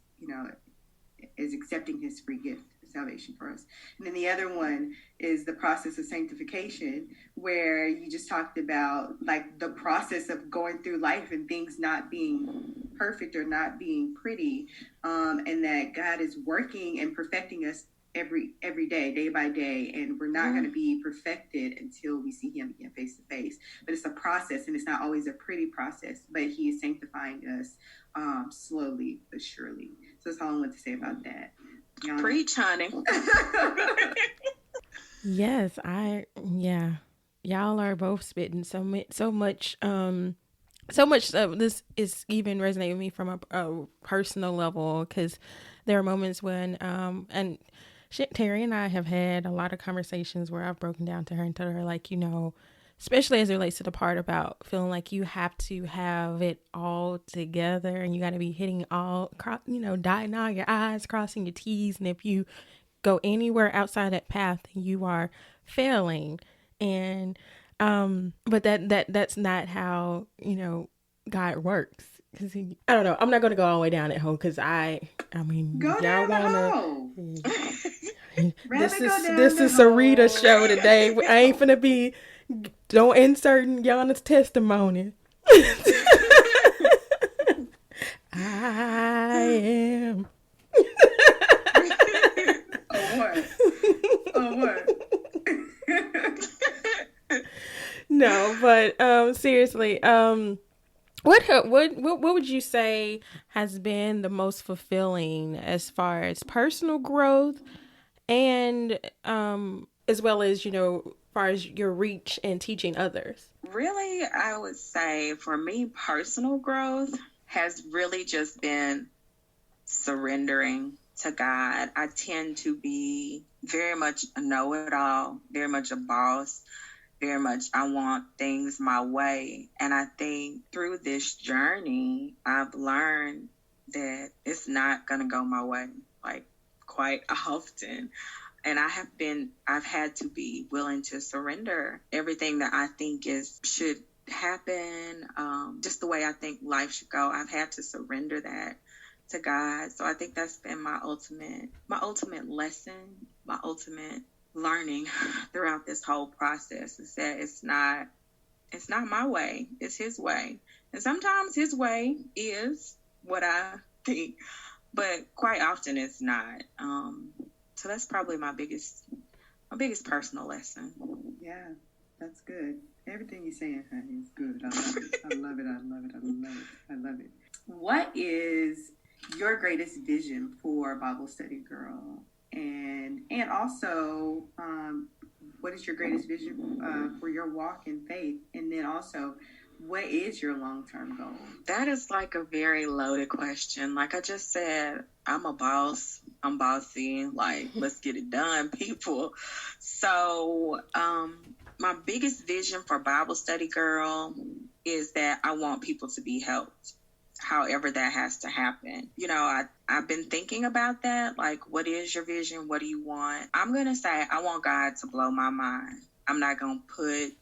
[SPEAKER 1] accepting his free gift of salvation for us. And then the other one is the process of sanctification, where you just talked about like the process of going through life and things not being perfect or not being pretty, and that God is working and perfecting us every day by day, and we're not going to be perfected until we see him again face to face. But it's a process, and it's not always a pretty process, but he is sanctifying us slowly but surely. So that's all I want to say about that.
[SPEAKER 4] Preach, honey.
[SPEAKER 3] Yes, y'all are both spitting so much. So much this is even resonating with me from a personal level, because there are moments when Terry and I have had a lot of conversations where I've broken down to her and told her, like, especially as it relates to the part about feeling like you have to have it all together and you got to be hitting dotting all your I's, crossing your T's. And if you go anywhere outside that path, you are failing. And, but that's not how, God works. Cause I don't know. I'm not going to go all the way down that hole. Cause I mean,
[SPEAKER 1] go
[SPEAKER 3] y'all
[SPEAKER 1] want to,
[SPEAKER 3] this is Sarita's show today. I ain't finna be, don't insert Yana's testimony. I am.
[SPEAKER 1] Oh, what?
[SPEAKER 3] No, but seriously, what would you say has been the most fulfilling as far as personal growth, and as well as as far as your reach and teaching others?
[SPEAKER 4] Really, I would say for me, personal growth has really just been surrendering to God. I tend to be very much a know-it-all, very much a boss, very much I want things my way. And I think through this journey, I've learned that it's not going to go my way, like quite often. And I've had to be willing to surrender everything that I think should happen, just the way I think life should go. I've had to surrender that to God. So I think that's been my ultimate lesson, my ultimate learning throughout this whole process, is that it's not my way, it's his way. And sometimes his way is what I think, but quite often it's not. So that's probably my biggest personal lesson.
[SPEAKER 1] Yeah, that's good. Everything you're saying, honey, is good. I love it. I love it. I love it. I love it. I love it. What is your greatest vision for Bible Study Girl? And also, what is your greatest vision for your walk in faith? And then also, what is your long-term goal?
[SPEAKER 4] That is like a very loaded question. Like I just said, I'm a boss. I'm bossy. Like, let's get it done, people. So, my biggest vision for Bible Study Girl is that I want people to be helped, however that has to happen. I've been thinking about that. Like, what is your vision? What do you want? I'm going to say I want God to blow my mind. I'm not going to put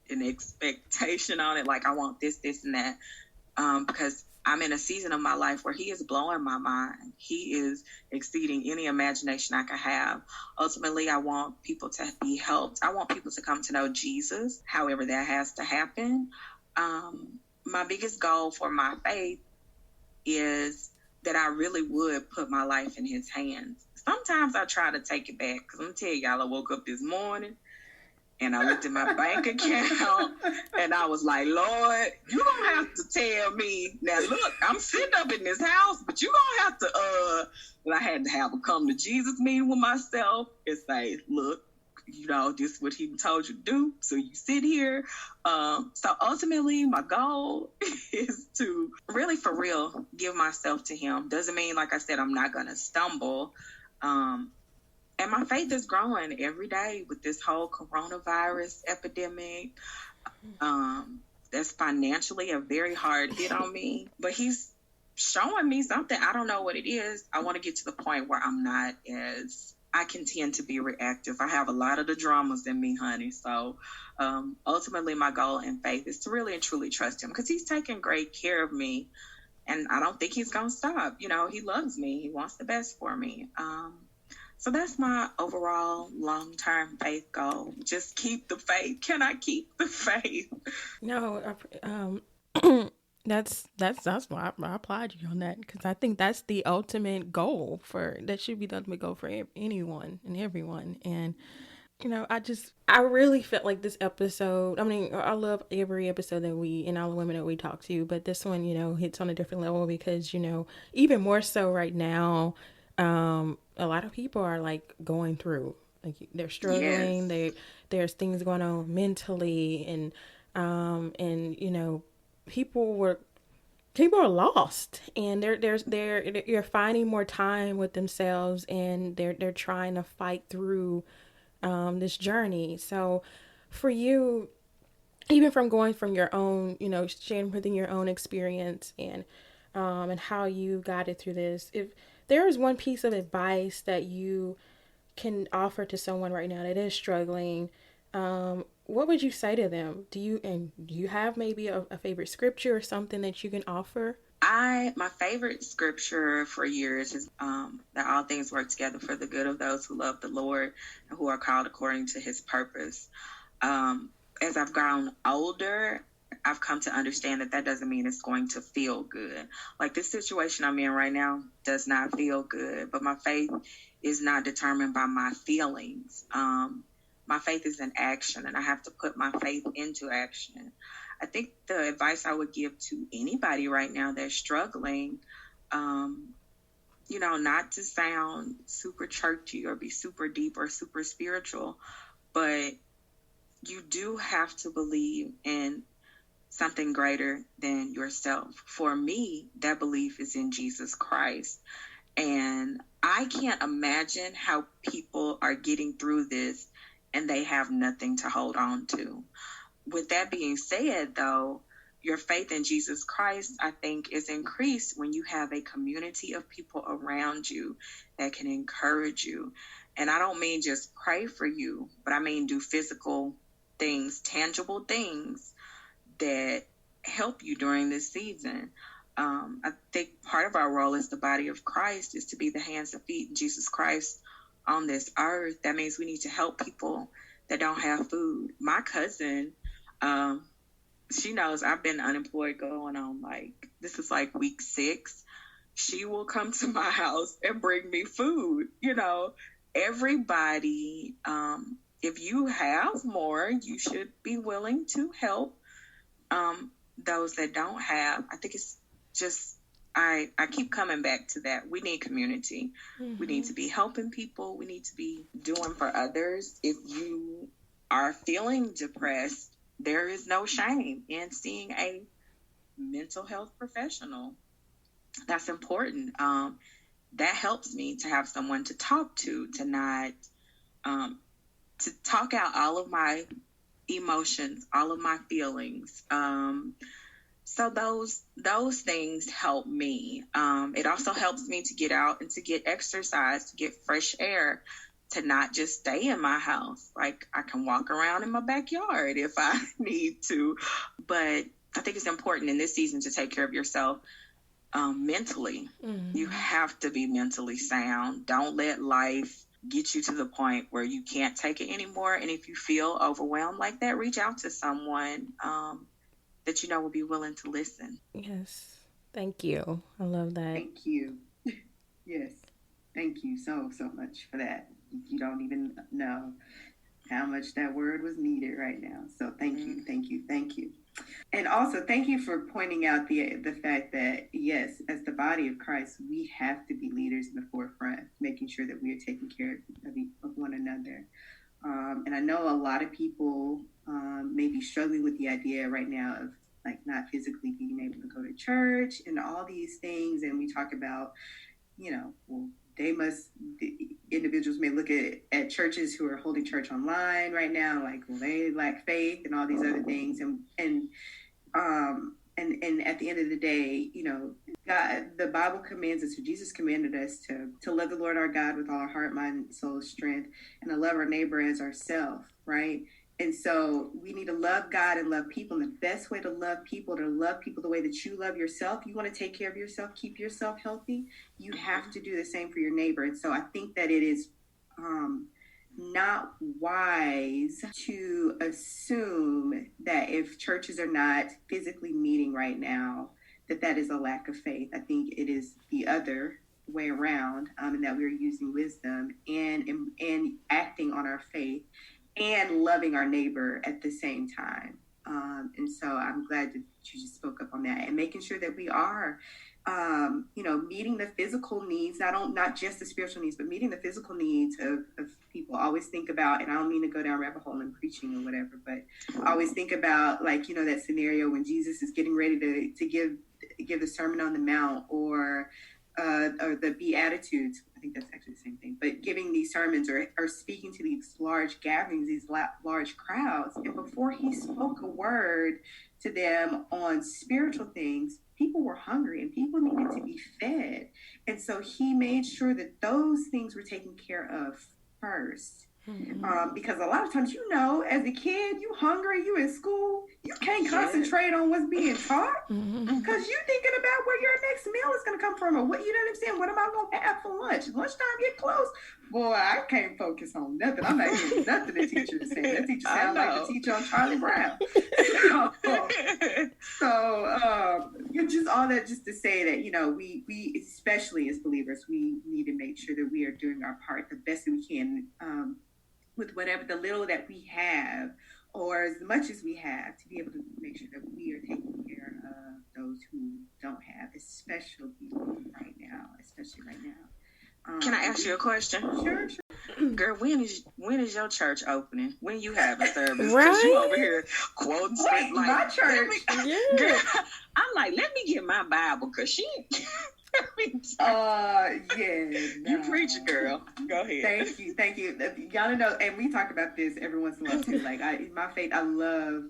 [SPEAKER 4] an expectation on it, like I want this, and that, because I'm in a season of my life where he is blowing my mind. He is exceeding any imagination I could have. Ultimately, I want people to be helped. I want people to come to know Jesus, however that has to happen. My biggest goal for my faith is that I really would put my life in his hands. Sometimes I try to take it back, because I'm going to tell y'all, I woke up this morning and I looked at my bank account and I was like, Lord, you don't have to tell me. Now, look, I'm sitting up in this house, but you don't have to, and I had to have a come to Jesus meeting with myself and say, look, this is what he told you to do. So you sit here. So ultimately, my goal is to really, for real, give myself to him. Doesn't mean, like I said, I'm not going to stumble. And my faith is growing every day with this whole coronavirus epidemic. That's financially a very hard hit on me, but he's showing me something. I don't know what it is. I want to get to the point where I can tend to be reactive. I have a lot of the dramas in me, honey. So ultimately my goal in faith is to really and truly trust him, because he's taking great care of me, and I don't think he's going to stop. You know, he loves me. He wants the best for me. So that's my overall long-term faith goal. Just keep the faith. Can I keep the faith?
[SPEAKER 3] No, that's why I applaud you on that, because I think that's the ultimate goal that should be the ultimate goal for anyone and everyone. And you know, I really felt like this episode, I mean, I love every episode that and all the women that we talk to, but this one, you know, hits on a different level because, you know, even more so right now, a lot of people are like going through, like they're struggling. Yes. There's things going on mentally, and you know, people are lost, and you're finding more time with themselves, and they're trying to fight through this journey. So for you, even from going from your own, you know, sharing within your own experience and how you guided through this, if there is one piece of advice that you can offer to someone right now that is struggling, what would you say to them? Do you have maybe a favorite scripture or something that you can offer?
[SPEAKER 4] My favorite scripture for years is that all things work together for the good of those who love the Lord and who are called according to his purpose. As I've grown older, I've come to understand that doesn't mean it's going to feel good. Like this situation I'm in right now does not feel good, but my faith is not determined by my feelings. My faith is in action, and I have to put my faith into action. I think the advice I would give to anybody right now that's struggling, you know, not to sound super churchy or be super deep or super spiritual, but you do have to believe in something greater than yourself. For me, that belief is in Jesus Christ. And I can't imagine how people are getting through this and they have nothing to hold on to. With that being said, though, your faith in Jesus Christ, I think, is increased when you have a community of people around you that can encourage you. And I don't mean just pray for you, but I mean do physical things, tangible things that help you during this season. I think part of our role as the body of Christ is to be the hands and feet of Jesus Christ on this earth. That means we need to help people that don't have food. My cousin, she knows I've been unemployed going on this is like week 6. She will come to my house and bring me food. You know, everybody, if you have more, you should be willing to help those that don't have. I think it's just, I keep coming back to that. We need community. Mm-hmm. We need to be helping people. We need to be doing for others. If you are feeling depressed, there is no shame in seeing a mental health professional. That's important. That helps me to have someone to talk to not, to talk out all of my emotions, all of my feelings. So those things help me. It also helps me to get out and to get exercise, to get fresh air, to not just stay in my house. Like I can walk around in my backyard if I need to. But I think it's important in this season to take care of yourself mentally. Mm-hmm. You have to be mentally sound. Don't let life get you to the point where you can't take it anymore. And if you feel overwhelmed like that, reach out to someone that you know will be willing to listen.
[SPEAKER 3] Yes. Thank you. I love that.
[SPEAKER 1] Thank you. Yes. Thank you so much for that. You don't even know how much that word was needed right now. So thank you. And also thank you for pointing out the fact that, yes, as the body of Christ, we have to be leaders in the forefront, making sure that we are taking care of one another. And I know a lot of people may be struggling with the idea right now of like not physically being able to go to church and all these things. And we talk about, you know, well, individuals may look at churches who are holding church online right now, like, well, they lack faith and all these other things. And at the end of the day, God, the Bible commands us, or Jesus commanded us to love the Lord our God with all our heart, mind, soul, strength, and to love our neighbor as ourselves, right? And so we need to love God and love people. And the best way to love people the way that you love yourself. You want to take care of yourself, keep yourself healthy. You have to do the same for your neighbor. And so I think that it is not wise to assume that if churches are not physically meeting right now, that is a lack of faith. I think it is the other way around, and that we're using wisdom and acting on our faith and loving our neighbor at the same time. And so I'm glad that you just spoke up on that, and making sure that we are, meeting the physical needs, not just the spiritual needs, but meeting the physical needs of people. I always think about, and I don't mean to go down rabbit hole in preaching or whatever, but I always think about, that scenario when Jesus is getting ready to give the Sermon on the Mount, or the Beatitudes. I think that's actually the same thing, but giving these sermons or speaking to these large gatherings, these large crowds. And before he spoke a word to them on spiritual things, people were hungry and people needed to be fed. And so he made sure that those things were taken care of first. Because a lot of times, as a kid, you hungry, you in school, you can't concentrate on what's being taught because you're thinking about where your next meal is going to come from, or what, you know what I'm saying? What am I going to have for lunch? Lunchtime get close. Boy, I can't focus on nothing. I'm not hearing nothing the teacher is saying. That teacher sounds like the teacher on Charlie Brown. So just all that just to say that, we especially as believers, we need to make sure that we are doing our part the best that we can, with whatever the little that we have, or as much as we have, to be able to make sure that we are taking care of those who don't have, especially right now.
[SPEAKER 4] Can I ask you a question?
[SPEAKER 1] Sure.
[SPEAKER 4] Girl, when is your church opening? When you have a service?
[SPEAKER 3] Right.
[SPEAKER 4] Because you over here quoting stuff like
[SPEAKER 1] my church.
[SPEAKER 4] Girl, I'm like, let me get my Bible, because she. You preach it, girl. Go ahead.
[SPEAKER 1] Thank you. Y'all know, and we talk about this every once in a while too. Like, my faith, I love,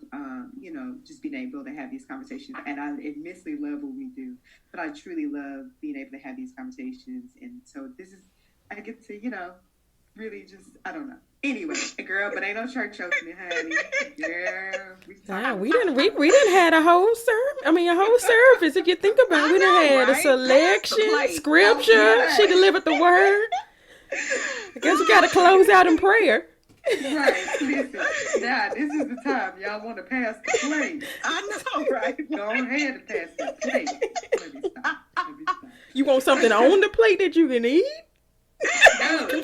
[SPEAKER 1] just being able to have these conversations, and I immensely love what we do. But I truly love being able to have these conversations, and so I get to, really just, I don't know. Anyway, girl, but ain't no church opening, honey. Yeah,
[SPEAKER 3] we didn't had a whole service. If you think about it, we done had a selection, scripture. She delivered the word. I guess we got to close out in prayer.
[SPEAKER 1] Right. Listen, now this is the time y'all want to pass the plate.
[SPEAKER 4] I know, right?
[SPEAKER 1] Go ahead and pass the plate. Let me stop.
[SPEAKER 3] You want something on the plate that you can eat?
[SPEAKER 1] No,
[SPEAKER 3] I can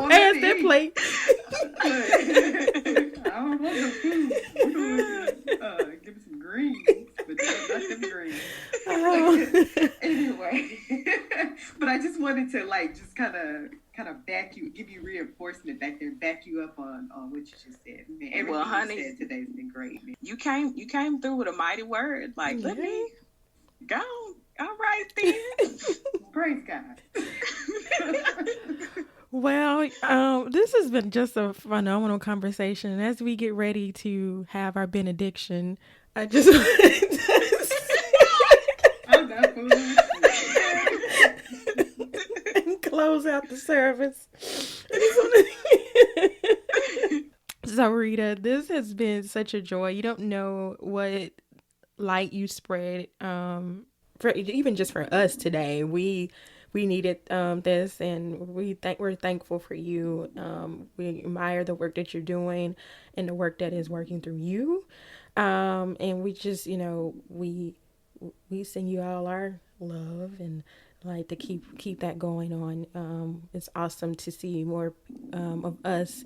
[SPEAKER 3] pass that plate.
[SPEAKER 1] I don't want no food. Give me some greens, but not them greens. Anyway, but I just wanted to just kind of give you reinforcement back there, back you up on what you just said. Man, everything honey, you said today's been great. Man.
[SPEAKER 4] You came through with a mighty word. Let me go. All right then.
[SPEAKER 1] Praise God.
[SPEAKER 3] Well, this has been just a phenomenal conversation. As we get ready to have our benediction, I just
[SPEAKER 1] I'm not fooling.
[SPEAKER 3] And close out the service. Sarita, this has been such a joy. You don't know what light you spread, even just for us today. We needed this, and we're thankful for you. We admire the work that you're doing and the work that is working through you. And we just, we send you all our love and like to keep that going on. It's awesome to see more of us.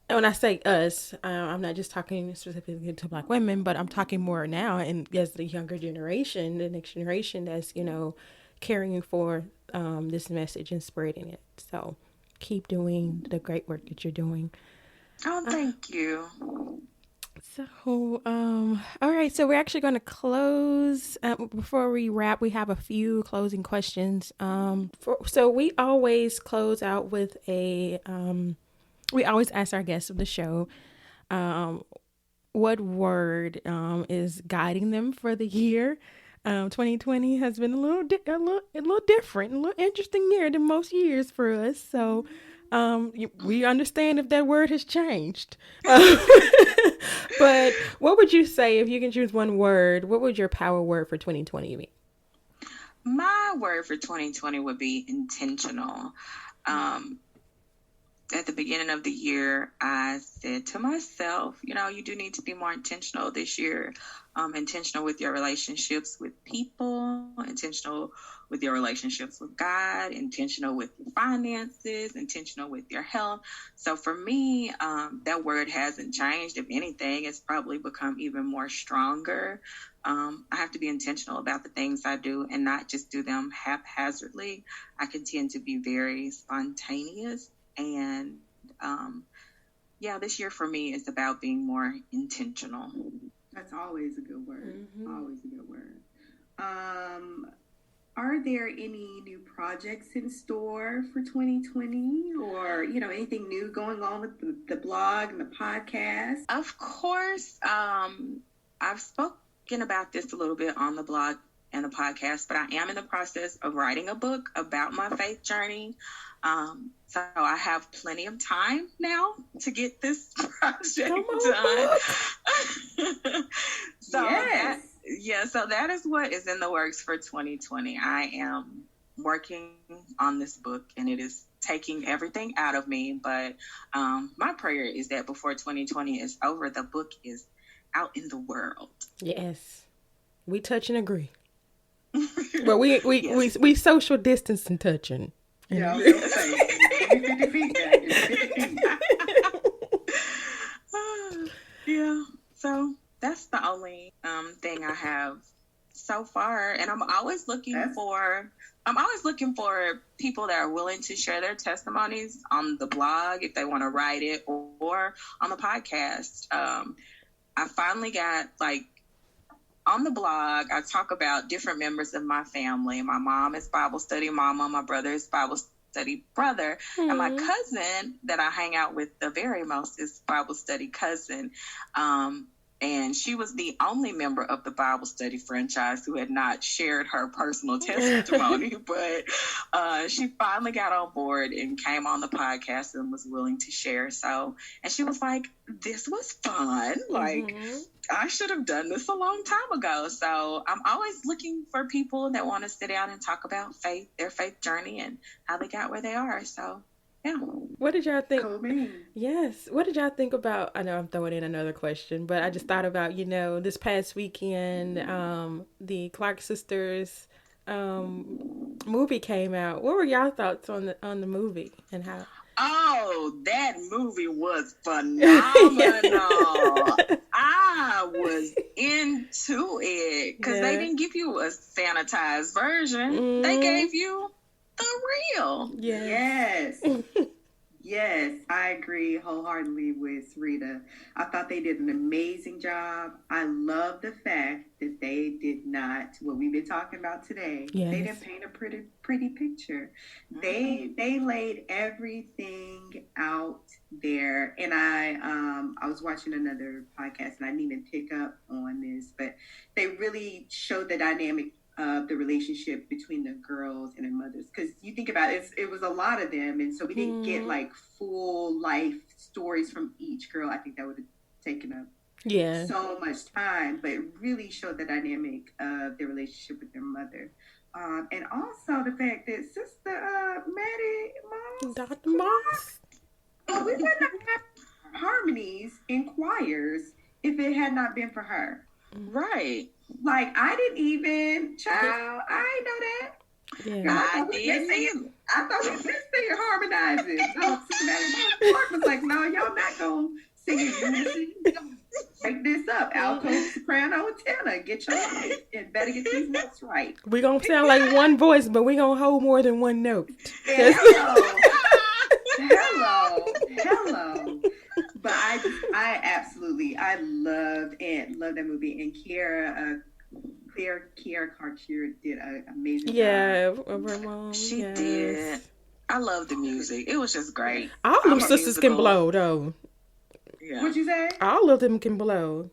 [SPEAKER 3] When I say us, I'm not just talking specifically to Black women, but I'm talking more now, and as the younger generation, the next generation that's, carrying for this message and spreading it. So keep doing the great work that you're doing.
[SPEAKER 4] Oh, thank you.
[SPEAKER 3] So, all right. So we're actually going to close. Before we wrap, we have a few closing questions. So we always close out with we always ask our guests of the show, what word is guiding them for the year. 2020 has been a little different, a little interesting year than most years for us. So, we understand if that word has changed. But what would you say if you can choose one word? What would your power word for 2020 be?
[SPEAKER 4] My word for 2020 would be intentional. At the beginning of the year, I said to myself, you do need to be more intentional this year. Intentional with your relationships with people, intentional with your relationships with God, intentional with your finances, intentional with your health. So for me, that word hasn't changed. If anything, it's probably become even more stronger. I have to be intentional about the things I do and not just do them haphazardly. I can tend to be very spontaneous. And this year for me is about being more intentional.
[SPEAKER 1] That's always a good word. Mm-hmm. Always a good word. Are there any new projects in store for 2020 or, anything new going on with the blog and the podcast?
[SPEAKER 4] Of course. I've spoken about this a little bit on the blog and the podcast, but I am in the process of writing a book about my faith journey. So I have plenty of time now to get this project done. So that is what is in the works for 2020. I am working on this book and it is taking everything out of me. But my prayer is that before 2020 is over, the book is out in the world.
[SPEAKER 3] Yes. We touch and agree. Well, we social distance and touching.
[SPEAKER 1] Yeah, I was going to say, 50 feet back. 50 feet.
[SPEAKER 4] Yeah, so that's the only thing I have so far, and I'm always looking for people that are willing to share their testimonies on the blog if they want to write it or on the podcast. I finally got on the blog, I talk about different members of my family. My mom is Bible study mama. My brother is Bible study brother. Mm-hmm. And my cousin that I hang out with the very most is Bible study cousin. And she was the only member of the Bible study franchise who had not shared her personal testimony. But she finally got on board and came on the podcast and was willing to share. So, and she was like, this was fun. Mm-hmm. I should have done this a long time ago. So I'm always looking for people that want to sit down and talk about faith, their faith journey and how they got where they are. So, yeah.
[SPEAKER 3] What did y'all think?
[SPEAKER 1] Cool.
[SPEAKER 3] Yes. What did y'all think about, I know I'm throwing in another question, but I just thought about, this past weekend, the Clark sisters movie came out. What were y'all thoughts on the movie and how?
[SPEAKER 4] Oh, that movie was phenomenal. I was into it because they didn't give you a sanitized version. Mm. They gave you the real.
[SPEAKER 1] Yes. Yes, I agree wholeheartedly with Sarita. I thought they did an amazing job. I love the fact that they did not, what we've been talking about today, they didn't paint a pretty picture. Mm-hmm. They laid everything out there. And I was watching another podcast and I didn't even pick up on this, but they really showed the dynamic of the relationship between the girls and their mothers, because you think about it, it was a lot of them, and so we didn't get full life stories from each girl. I think that would have taken up so much time, but it really showed the dynamic of their relationship with their mother, and also the fact that Sister Maddie Moss,
[SPEAKER 3] Dr. Moss,
[SPEAKER 1] we would not have harmonies in choirs if it had not been for her.
[SPEAKER 4] Right.
[SPEAKER 1] I didn't even, child, I didn't know that.
[SPEAKER 4] Yeah. I
[SPEAKER 1] thought we missed it harmonizing. Clark was like, no, y'all not going to sing it unison. Break this up. Alto, soprano, and tenor. Get your life and better get these notes right.
[SPEAKER 3] We're going to sound like one voice, but we're going to hold more than one note.
[SPEAKER 1] Hello. But I love that movie. And Kiera Cartier did an amazing job.
[SPEAKER 3] Yeah, her mom.
[SPEAKER 4] She did. I love the music. It was just great.
[SPEAKER 3] All them sisters can blow, though.
[SPEAKER 4] Yeah.
[SPEAKER 1] What'd you say?
[SPEAKER 3] All of them can blow.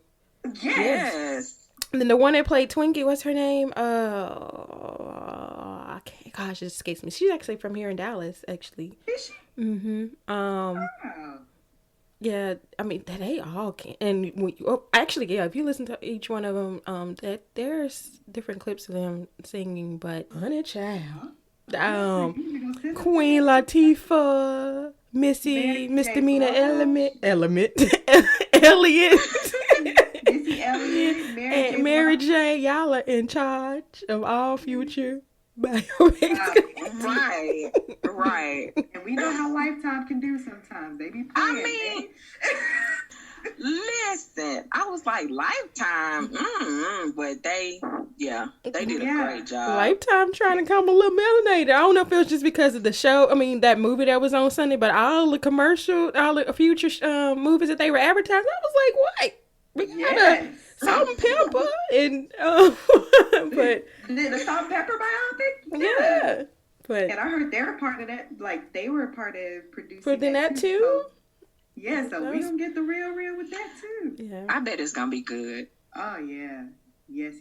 [SPEAKER 4] Yes.
[SPEAKER 3] And then the one that played Twinkie, what's her name? I can't. Gosh, it escapes me. She's actually from here in Dallas, actually.
[SPEAKER 1] Is she?
[SPEAKER 3] Mm-hmm.
[SPEAKER 1] Oh.
[SPEAKER 3] Yeah, I mean, they all can. And when you, actually, yeah, if you listen to each one of them, there's different clips of them singing, but Honey Child, Queen Latifah, Missy, Misdemeanor Elliott,
[SPEAKER 1] Missy Elliott,
[SPEAKER 3] Mary J. Y'all are in charge of all future biopics.
[SPEAKER 4] Right.
[SPEAKER 1] And we know how Lifetime can do sometimes. They be playing.
[SPEAKER 4] I mean, listen, I was like, Lifetime, but they did a great job.
[SPEAKER 3] Lifetime trying to come a little melanated. I don't know if it was just because of the show. I mean, that movie that was on Sunday, but all the future movies that they were advertising, I was like, what? We got Salt and Pepper and but
[SPEAKER 1] the Salt and Pepper biopic.
[SPEAKER 3] Yeah. But
[SPEAKER 1] and I heard they're part of that. Like they were part of producing
[SPEAKER 3] that too.
[SPEAKER 1] So, yeah, so we gonna get the real with that too.
[SPEAKER 3] Yeah,
[SPEAKER 4] I bet it's gonna be good.
[SPEAKER 1] Oh yeah, yes.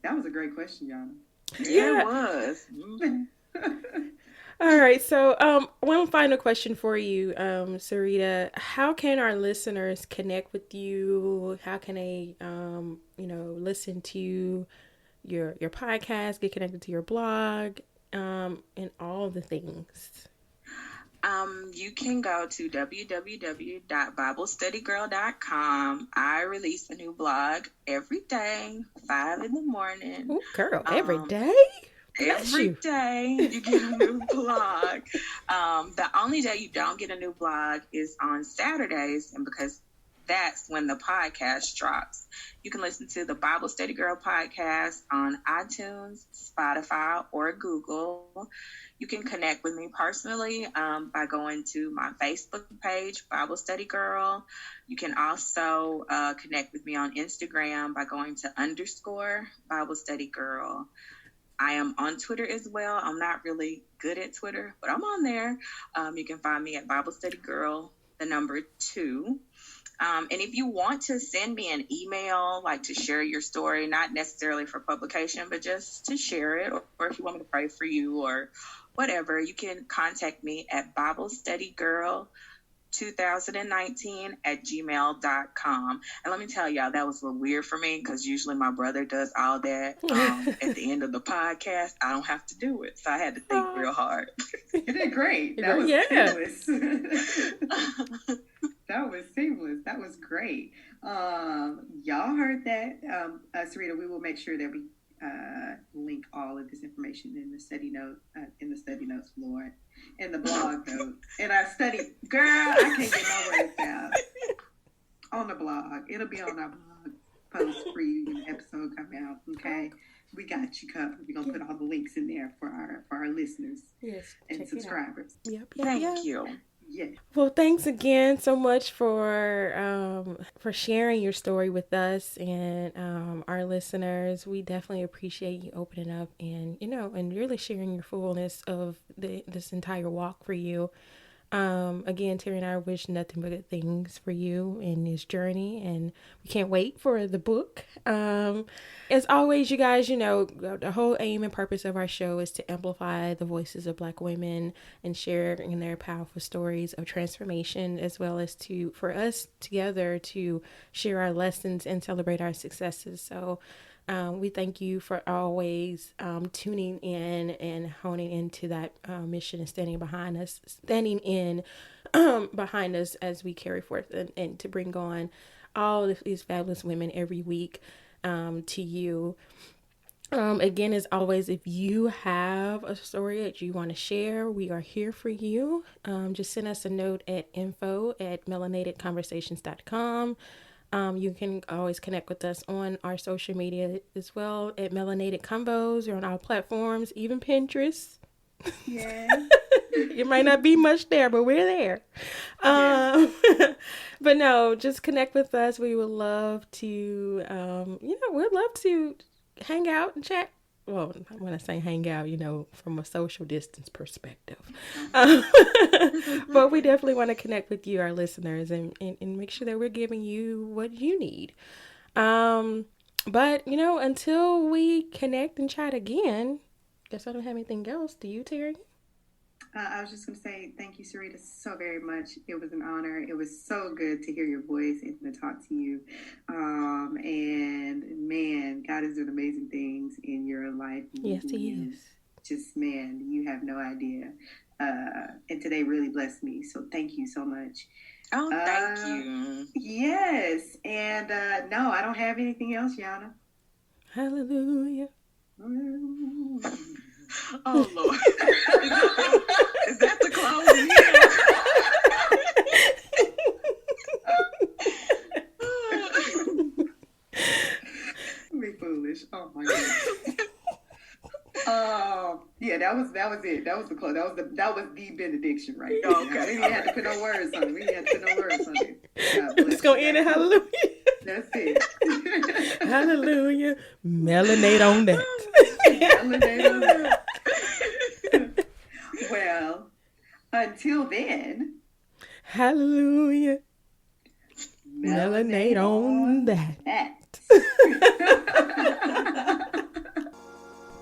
[SPEAKER 1] That was a great question, Yana.
[SPEAKER 4] Yeah, it was.
[SPEAKER 3] All right, so one final question for you, Sarita. How can our listeners connect with you? How can they, listen to your podcast, get connected to your blog, and all the things?
[SPEAKER 4] You can go to www.BibleStudyGirl.com. I release a new blog every day, 5 a.m.
[SPEAKER 3] Ooh, girl, every day?
[SPEAKER 4] Every day you get a new blog. The only day you don't get a new blog is on Saturdays, and because that's when the podcast drops. You can listen to the Bible Study Girl podcast on iTunes, Spotify, or Google. You can connect with me personally by going to my Facebook page, Bible Study Girl. You can also connect with me on Instagram by going to _ Bible Study Girl. I am on Twitter as well. I'm not really good at Twitter, but I'm on there. You can find me at Bible Study Girl, the number 2. And if you want to send me an email, like to share your story, not necessarily for publication, but just to share it, or if you want me to pray for you or whatever, you can contact me at BibleStudyGirl2019@gmail.com. And let me tell y'all, that was a little weird for me because usually my brother does all that at the end of the podcast. I don't have to do it. So I had to think real hard.
[SPEAKER 1] You did great. That was seamless. That was seamless. That was great. Y'all heard that. Sarita, we will make sure that we link all of this information in the study notes, Lord, in the blog note. In our study, girl, I can't get my words out. On the blog. It'll be on our blog post for you when the episode come out, okay? We got you covered. We're gonna put all the links in there for our listeners and subscribers.
[SPEAKER 3] Yep.
[SPEAKER 4] Thank you.
[SPEAKER 1] Yeah.
[SPEAKER 3] Well, thanks again so much for sharing your story with us and our listeners. We definitely appreciate you opening up and really sharing your fullness of this entire walk for you. Again, Terry and I wish nothing but good things for you in this journey, and we can't wait for the book. As always, you guys, the whole aim and purpose of our show is to amplify the voices of Black women and share in their powerful stories of transformation, as well as for us together to share our lessons and celebrate our successes. So we thank you for always tuning in and honing into that mission and standing behind us as we carry forth and to bring on all of these fabulous women every week to you. Again, as always, if you have a story that you want to share, we are here for you. Just send us a note at info@melanatedconversations.com. You can always connect with us on our social media as well at Melanated Convos or on our platforms, even Pinterest.
[SPEAKER 1] Yeah.
[SPEAKER 3] It might not be much there, but we're there. But no, just connect with us. We would love to, we'd love to hang out and chat. Well, when I say hang out, from a social distance perspective. But we definitely want to connect with you, our listeners, and make sure that we're giving you what you need. But, until we connect and chat again, guess I don't have anything else. Do you, Terry?
[SPEAKER 1] I was just going to say thank you, Sarita, so very much. It was an honor. It was so good to hear your voice and to talk to you. And man, God is doing amazing things in your life.
[SPEAKER 3] Yes, He is.
[SPEAKER 1] Just, man, you have no idea. And today really blessed me. So thank you so much.
[SPEAKER 4] Oh, thank you.
[SPEAKER 1] Yes. And no, I don't have anything else, Yana.
[SPEAKER 3] Hallelujah.
[SPEAKER 4] Oh, Lord. Is that the closing?
[SPEAKER 1] Be foolish. Oh my God. Yeah, that was it. That was the close. That was the benediction, right?
[SPEAKER 4] Oh, okay.
[SPEAKER 1] We didn't have to put no words on it.
[SPEAKER 3] It's gonna end in hallelujah.
[SPEAKER 1] That's it.
[SPEAKER 3] Hallelujah. Melanate on that.
[SPEAKER 1] Well, until then.
[SPEAKER 3] Hallelujah. Melanate on that.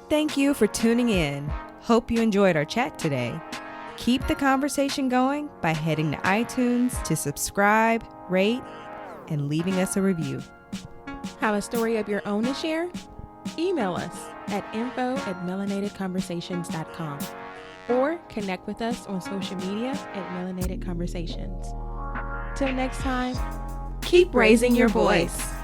[SPEAKER 2] Thank you for tuning in. Hope you enjoyed our chat today. Keep the conversation going by heading to iTunes to subscribe, rate, and leaving us a review.
[SPEAKER 3] Have a story of your own to share? Email us at info@melanatedconversations.com or connect with us on social media at Melanated Conversations. Till next time, keep raising your voice.